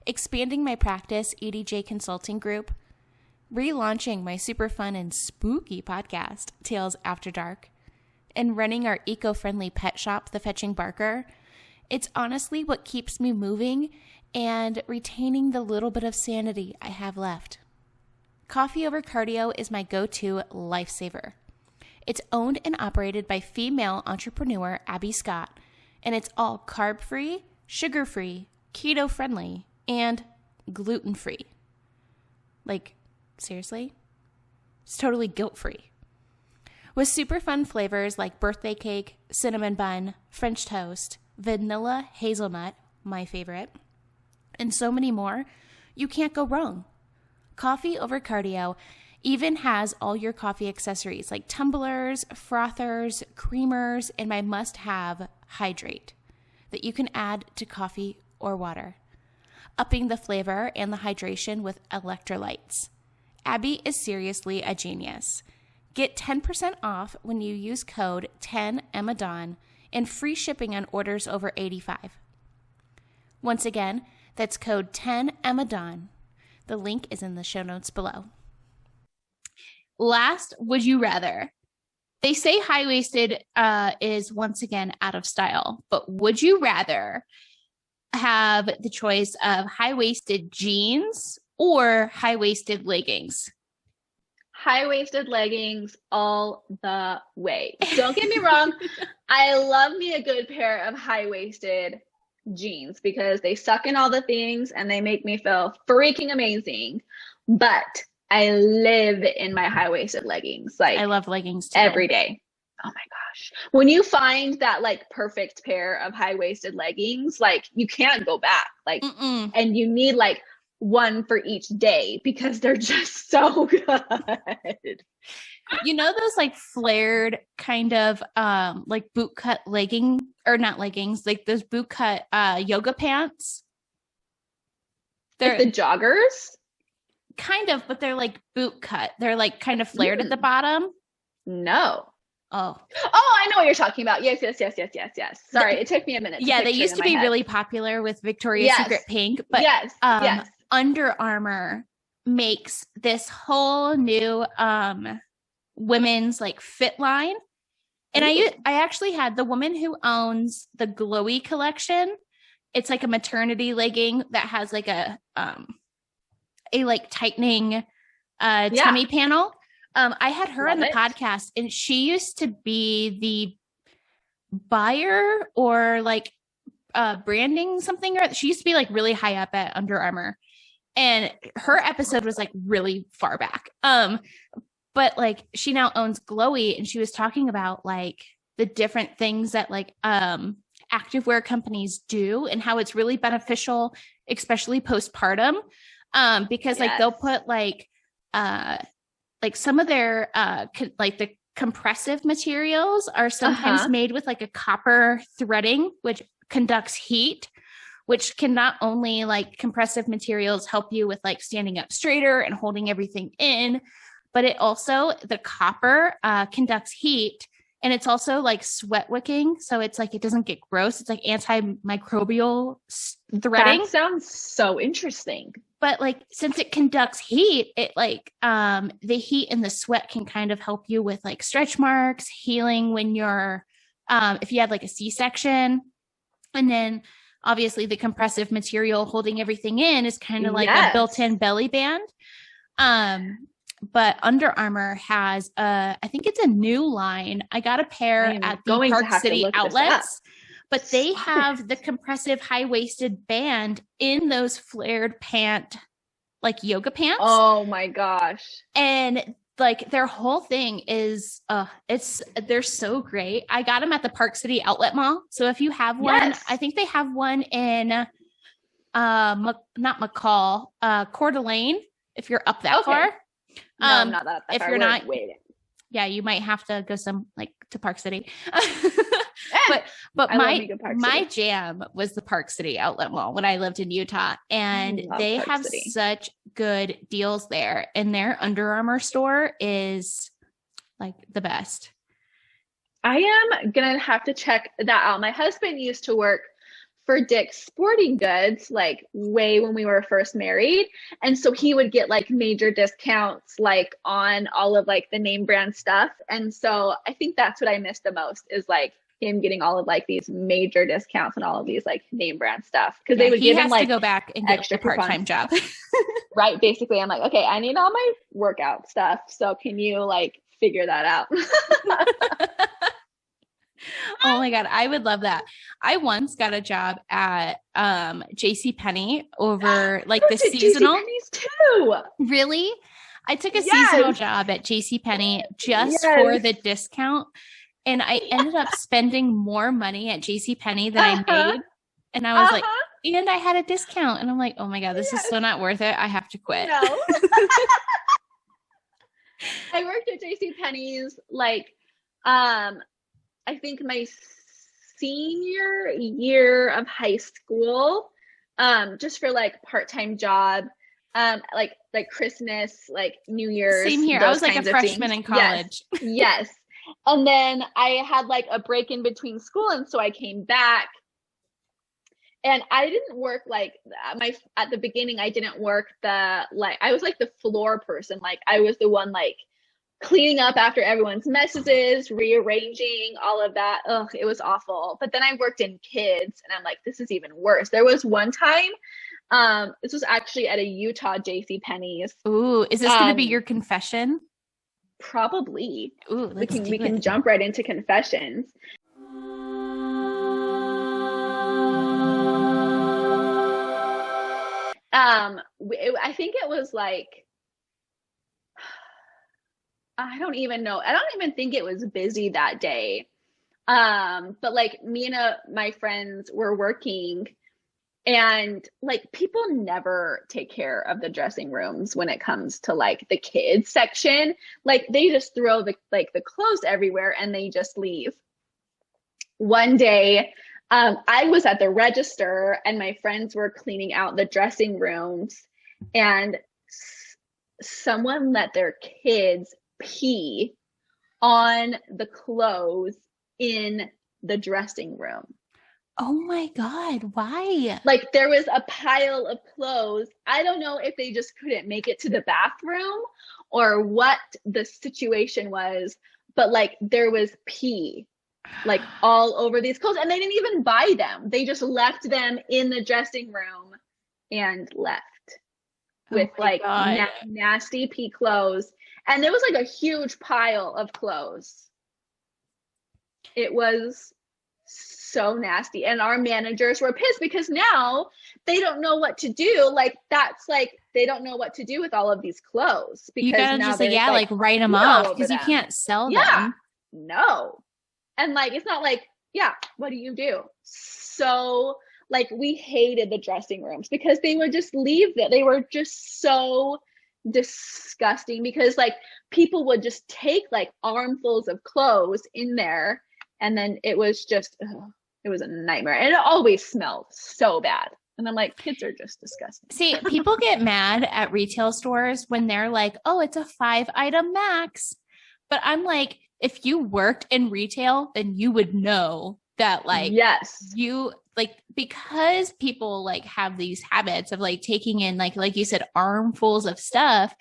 expanding my practice EDJ consulting group, relaunching my super fun and spooky podcast, Tales After Dark, and running our eco-friendly pet shop, The Fetching Barker, it's honestly what keeps me moving and retaining the little bit of sanity I have left. Coffee over cardio is my go-to lifesaver. It's owned and operated by female entrepreneur Abby Scott, and it's all carb-free, sugar-free, keto-friendly, and gluten-free. Like, seriously? It's totally guilt-free. With super fun flavors like birthday cake, cinnamon bun, French toast, vanilla hazelnut, my favorite, and so many more, You can't go wrong. Coffee over cardio even has all your coffee accessories like tumblers, frothers, creamers, and my must-have hydrate that you can add to coffee or water, upping the flavor and the hydration with electrolytes. Abby is seriously a genius. Get 10% off when you use code 10EMMADAWN and free shipping on orders over $85. Once again, that's code 10EMMADAWN. The link is in the show notes below. Last, would you rather? They say high-waisted is once again out of style, but would you rather have the choice of high-waisted jeans or high-waisted leggings? High-waisted leggings all the way. Don't get me wrong. I love me a good pair of high-waisted jeans because they suck in all the things and they make me feel freaking amazing. But I live in my high-waisted leggings. Like, I love leggings too. Every day. Oh my gosh. When you find that like perfect pair of high-waisted leggings, like you can't go back. Like, and you need like one for each day because they're just so good. You know those like flared kind of like boot cut legging or not leggings, like those boot cut yoga pants? They're like the joggers? Kind of, but they're like boot cut. They're like kind of flared at the bottom. No. Oh, I know what you're talking about. Yes. Sorry, it took me a minute. Yeah, they used to be really popular with Victoria's Secret Pink, but yes. Under Armour makes this whole new women's like fit line. And I actually had the woman who owns the Glowy collection. It's like a maternity legging that has like a like tightening tummy panel. I had her on the podcast, and she used to be the buyer or like branding something, or she used to be like really high up at Under Armour. And her episode was like really far back. But like she now owns Glowy, and she was talking about like the different things that like activewear companies do and how it's really beneficial, especially postpartum. Because like they'll put like some of their like the compressive materials are sometimes made with like a copper threading, which conducts heat, which can not only like compressive materials help you with like standing up straighter and holding everything in, but it also, the copper conducts heat, and it's also like sweat wicking. So it's like, it doesn't get gross. It's like antimicrobial threading. That sounds so interesting. But like, since it conducts heat, it like, the heat and the sweat can kind of help you with like stretch marks, healing when you're, if you had like a C-section. And then obviously the compressive material holding everything in is kind of like a built-in belly band. But Under Armour has I think it's a new line. I got a pair at the Park City outlets, but they have the compressive high-waisted band in those flared pant, like yoga pants. Oh my gosh. And like their whole thing is they're so great. I got them at the Park City Outlet Mall. So if you have one, I think they have one in not McCall, Coeur d'Alene, if you're up that far. No, not that if far. you're not, you might have to go to Park City. But my jam was the Park City Outlet Mall when I lived in Utah, and they have such good deals there, and their Under Armour store is like the best. I am gonna have to check that out. My husband used to work for Dick's Sporting Goods, like way when we were first married. And so he would get like major discounts, like on all of like the name brand stuff. And so I think that's what I miss the most is like him getting all of like these major discounts and all of these like name brand stuff. Cause they would give him like to go back and get extra part-time job. Right. Basically I'm like, okay, I need all my workout stuff. So can you like figure that out? Oh my God. I would love that. I once got a job at JCPenney over like the seasonal. JCPenney's too. Really? I took a seasonal job at JCPenney just for the discount. And I ended up spending more money at JCPenney than I made. And I was like, And I had a discount. And I'm like, oh my God, this is so not worth it. I have to quit. No. I worked at JCPenney's like, I think my senior year of high school, just for like part-time job, like Christmas, like New Year's. Same here. I was like a freshman in college. Yes. And then I had like a break in between school. And so I came back and I didn't work like at the beginning, I didn't work I was like the floor person. Like I was the one like cleaning up after everyone's messages, rearranging all of that. Ugh, it was awful. But then I worked in kids and I'm like, this is even worse. There was one time, this was actually at a Utah JCPenney's. Ooh, is this going to be your confession? Probably. Ooh, we can jump right into confessions. I think it was like, I don't even know. I don't even think it was busy that day. But like me and my friends were working and like people never take care of the dressing rooms when it comes to like the kids section. Like they just throw the clothes everywhere and they just leave. One day, I was at the register and my friends were cleaning out the dressing rooms and someone let their kids pee on the clothes in the dressing room. Oh my God, why? Like there was a pile of clothes. I don't know if they just couldn't make it to the bathroom or what the situation was, but like there was pee like all over these clothes and they didn't even buy them. They just left them in the dressing room and left with like nasty pee clothes. And there was like a huge pile of clothes. It was so nasty. And our managers were pissed because now they don't know what to do. Like that's like, they don't know what to do with all of these clothes. Because you gotta now just like write them off because you can't sell them. No. And like, it's not like, what do you do? So like we hated the dressing rooms because they would just leave that. They were just so disgusting because like people would just take like armfuls of clothes in there and then it was just it was a nightmare and it always smelled so bad and I'm like, kids are just disgusting. See, people get mad at retail stores when they're like, oh, it's a 5-item max, but I'm like, if you worked in retail then you would know that like you like, because people like have these habits of like taking in like you said armfuls of stuff,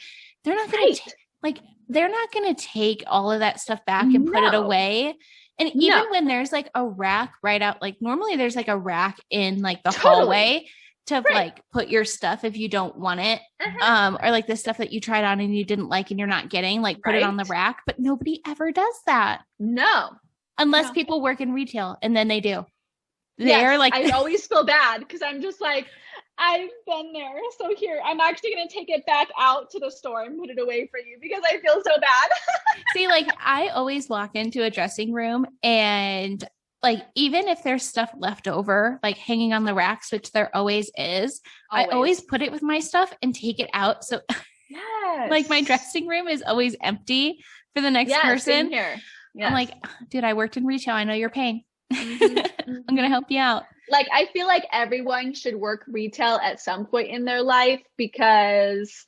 they're not going to they're not going to take all of that stuff back and put it away. And even when there's like a rack right out, like normally there's like a rack in like the hallway to like put your stuff if you don't want it. Or like the stuff that you tried on and you didn't like and you're not getting, like put it on the rack, but nobody ever does that. No. Unless people work in retail and then they do. They're like, I always feel bad because I'm just like, I've been there. So here, I'm actually going to take it back out to the store and put it away for you because I feel so bad. See, like I always walk into a dressing room and like, even if there's stuff left over, like hanging on the racks, which there always is, I always put it with my stuff and take it out. So like my dressing room is always empty for the next person. Same here. I'm like, dude, I worked in retail. I know your pain. I'm going to help you out. Like, I feel like everyone should work retail at some point in their life because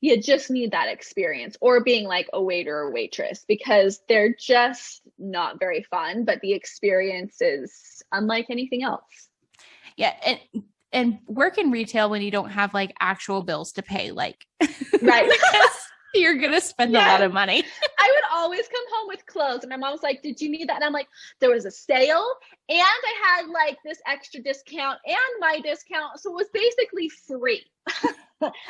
you just need that experience, or being like a waiter or waitress because they're just not very fun, but the experience is unlike anything else. Yeah. And work in retail when you don't have like actual bills to pay, like, right. You're going to spend a lot of money. I would always come home with clothes and my mom was like, did you need that? And I'm like, there was a sale and I had like this extra discount and my discount. So it was basically free.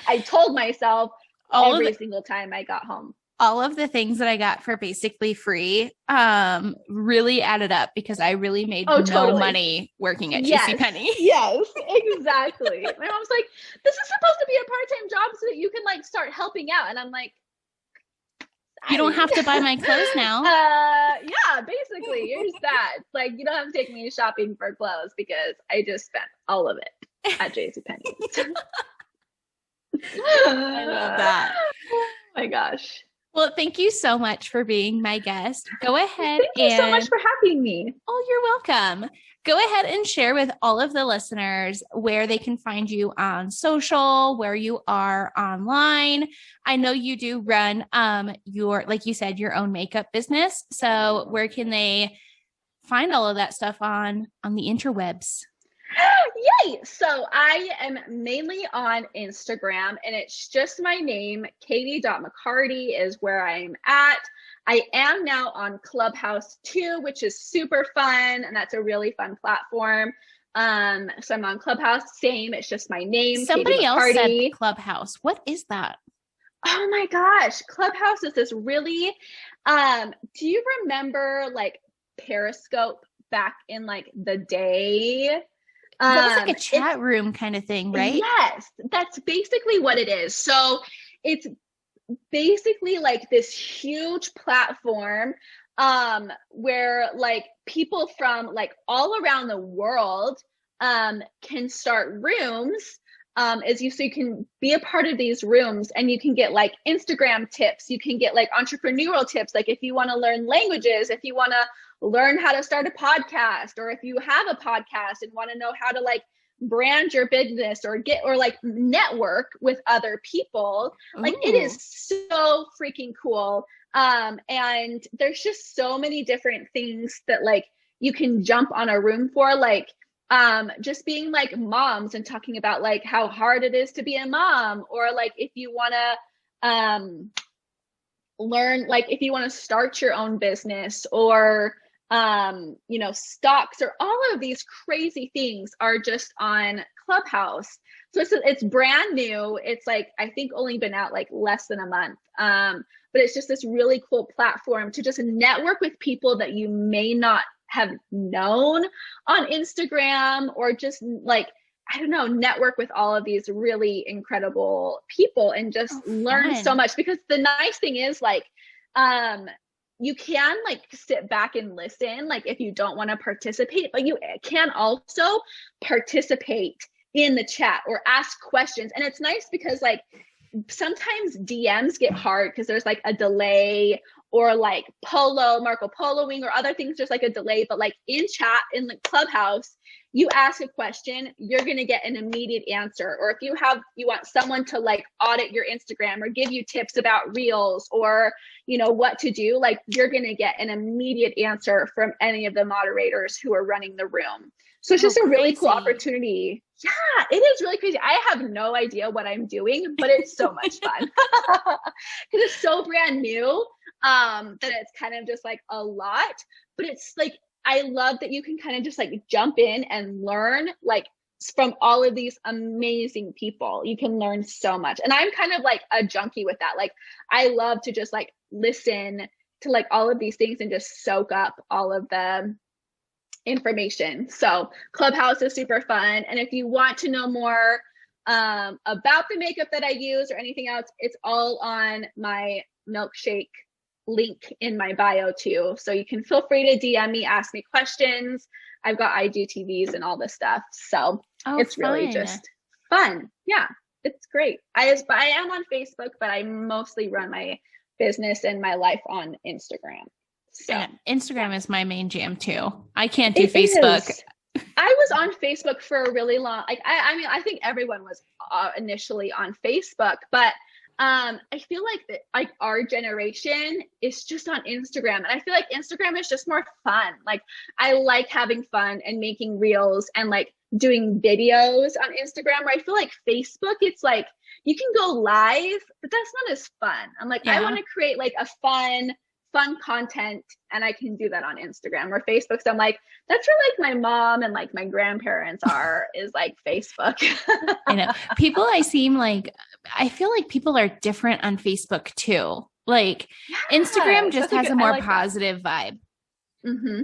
I told myself every single time I got home. All of the things that I got for basically free really added up because I really made no money working at JCPenney. Yes, exactly. My mom's like, this is supposed to be a part-time job so that you can like start helping out. And I'm like, you don't have to buy my clothes now. Yeah, basically. basically, here's that. Like, you don't have to take me shopping for clothes because I just spent all of it at JCPenney's. I love that. Oh my gosh. Well, thank you so much for being my guest. Go ahead Thank you so much for having me. Oh, you're welcome. Go ahead and share with all of the listeners where they can find you on social, where you are online. I know you do run your, like you said, your own makeup business. So where can they find all of that stuff on the interwebs? Yay! So I am mainly on Instagram, and it's just my name. Catie.McHardy is where I'm at. I am now on Clubhouse too, which is super fun, and that's a really fun platform. So I'm on Clubhouse, same. It's just my name. Somebody else said Clubhouse. What is that? Oh my gosh, Clubhouse is this really. Do you remember like Periscope back in like the day? That was like a chat room kind of thing, right? Yes, that's basically what it is. So it's basically like this huge platform where like people from like all around the world can start rooms so you can be a part of these rooms, and you can get like Instagram tips, you can get like entrepreneurial tips, like if you want to learn languages, if you want to learn how to start a podcast, or if you have a podcast and want to know how to like brand your business or like network with other people. Like it is so freaking cool. And there's just so many different things that like you can jump on a room for, like just being like moms and talking about like how hard it is to be a mom, or like if you want to learn, like if you want to start your own business, or stocks, or all of these crazy things are just on Clubhouse. So it's brand new. It's like, I think only been out like less than a month. But it's just this really cool platform to just network with people that you may not have known on Instagram, or just like, I don't know, network with all of these really incredible people and just learn so much. Because the nice thing is like, you can like sit back and listen, like if you don't want to participate, but you can also participate in the chat or ask questions. And it's nice because like sometimes DMs get hard because there's like a delay, or like Marco Poloing or other things, there's like a delay. But like in chat, in the Clubhouse, you ask a question, you're going to get an immediate answer. Or if you want someone to like audit your Instagram or give you tips about reels, or, what to do, like you're going to get an immediate answer from any of the moderators who are running the room. So it's just a really cool opportunity. Yeah, it is really crazy. I have no idea what I'm doing, but it's so much fun because it's so brand new that it's kind of just like a lot. But it's like, I love that you can kind of just like jump in and learn like from all of these amazing people. You can learn so much. And I'm kind of like a junkie with that. Like I love to just like listen to like all of these things and just soak up all of the information. So Clubhouse is super fun. And if you want to know more about the makeup that I use or anything else, it's all on my milkshake link in my bio too. So you can feel free to DM me, ask me questions. I've got IGTVs and all this stuff. So it's really just fun. Yeah, it's great. I am on Facebook, but I mostly run my business and my life on Instagram. So yeah, Instagram is my main jam too. I can't do Facebook. I was on Facebook for a really long, like, I mean, I think everyone was initially on Facebook, but I feel like that, like our generation is just on Instagram, and I feel like Instagram is just more fun. Like I like having fun and making reels and like doing videos on Instagram, where I feel like Facebook, it's like you can go live, but that's not as fun. I'm like, I want to create like a fun content, and I can do that on Instagram or Facebook. So I'm like, that's where like my mom and like my grandparents is like Facebook. I know people, I feel like people are different on Facebook too. Like Instagram just has a more positive vibe. Mm-hmm.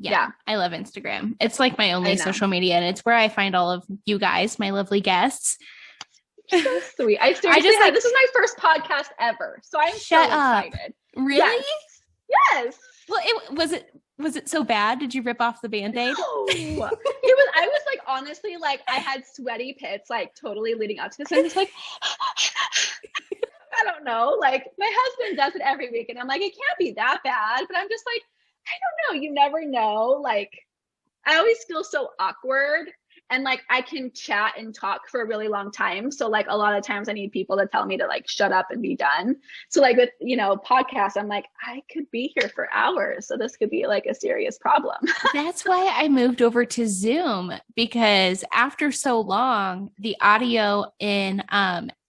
Yeah, I love Instagram. It's like my only social media, and it's where I find all of you guys, my lovely guests. So sweet. I seriously this is my first podcast ever, so I'm so excited. Really? Yes. Well, Was it so bad? Did you rip off the Band-Aid? No. I was like, honestly, like I had sweaty pits, like totally leading up to this. I'm just like, I don't know. Like my husband does it every week and I'm like, it can't be that bad. But I'm just like, I don't know. You never know. Like I always feel so awkward. And like I can chat and talk for a really long time. So like a lot of times I need people to tell me to like shut up and be done. So like with, podcasts, I'm like, I could be here for hours. So this could be like a serious problem. That's why I moved over to Zoom, because after so long, the audio in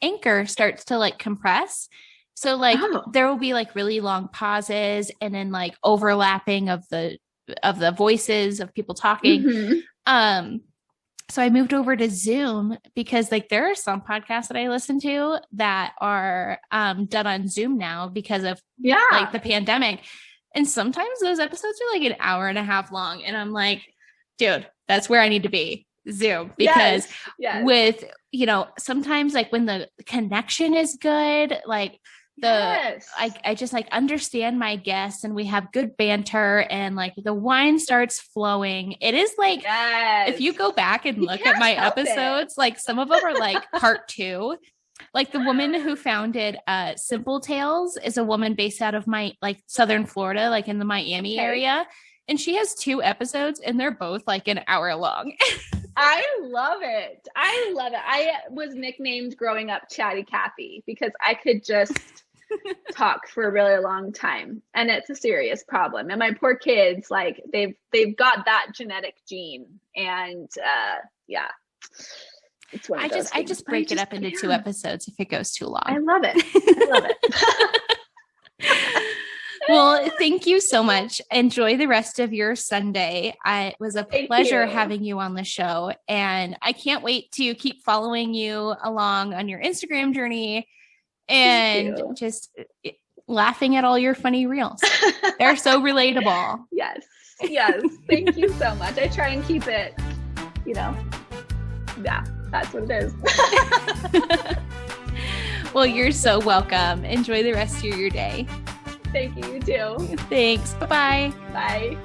Anchor starts to like compress. So like there will be like really long pauses and then like overlapping of the voices of people talking. Mm-hmm. So I moved over to Zoom because like there are some podcasts that I listen to that are done on Zoom now because of like the pandemic. And sometimes those episodes are like an hour and a half long. And I'm like, dude, that's where I need to be, Zoom. Because with, sometimes like when the connection is good, like I just like understand my guests and we have good banter and like the wine starts flowing. It is like, if you go back and look at my episodes, like some of them are like part 2. Like the woman who founded Simple Tales is a woman based out of Southern Florida, like in the Miami area. And she has 2 episodes and they're both like an hour long. I love it. I was nicknamed growing up Chatty Catie because I could just talk for a really long time, and it's a serious problem. And my poor kids, like they've got that genetic gene, and it's one of those things. I just break it up into 2 episodes if it goes too long. I love it. Well, thank you so much. Enjoy the rest of your Sunday. It was a pleasure having you on the show, and I can't wait to keep following you along on your Instagram journey and just laughing at all your funny reels. They're so relatable. Yes. Thank you so much. I try and keep it, that's what it is. Well, you're so welcome. Enjoy the rest of your day. Thank you. You too. Thanks. Bye-bye. Bye.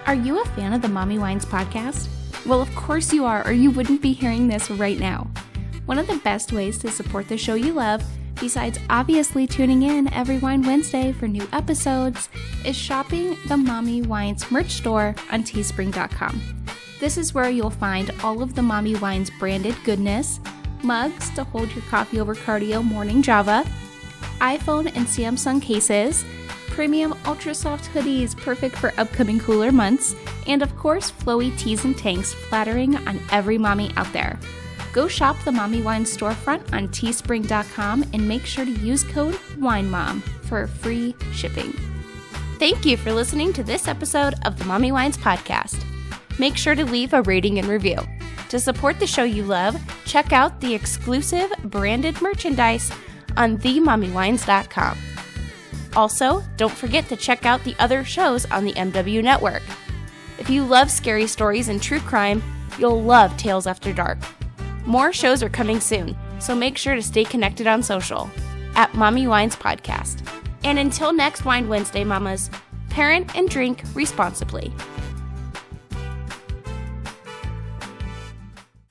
Are you a fan of the Mommy Wines podcast? Well, of course you are, or you wouldn't be hearing this right now. One of the best ways to support the show you love, besides obviously tuning in every Wine Wednesday for new episodes, is shopping the Mommy Wines merch store on teespring.com. This is where you'll find all of the Mommy Wines branded goodness, mugs to hold your coffee over cardio morning Java, iPhone and Samsung cases, premium ultra soft hoodies perfect for upcoming cooler months, and of course flowy tees and tanks flattering on every mommy out there. Go shop the Mommy Wines storefront on teespring.com and make sure to use code WINEMOM for free shipping. Thank you for listening to this episode of the Mommy Wines podcast. Make sure to leave a rating and review. To support the show you love, check out the exclusive branded merchandise on themommywines.com. Also, don't forget to check out the other shows on the MW Network. If you love scary stories and true crime, you'll love Tales After Dark. More shows are coming soon, so make sure to stay connected on social at Mommy Wines Podcast. And until next Wine Wednesday, mamas, parent and drink responsibly.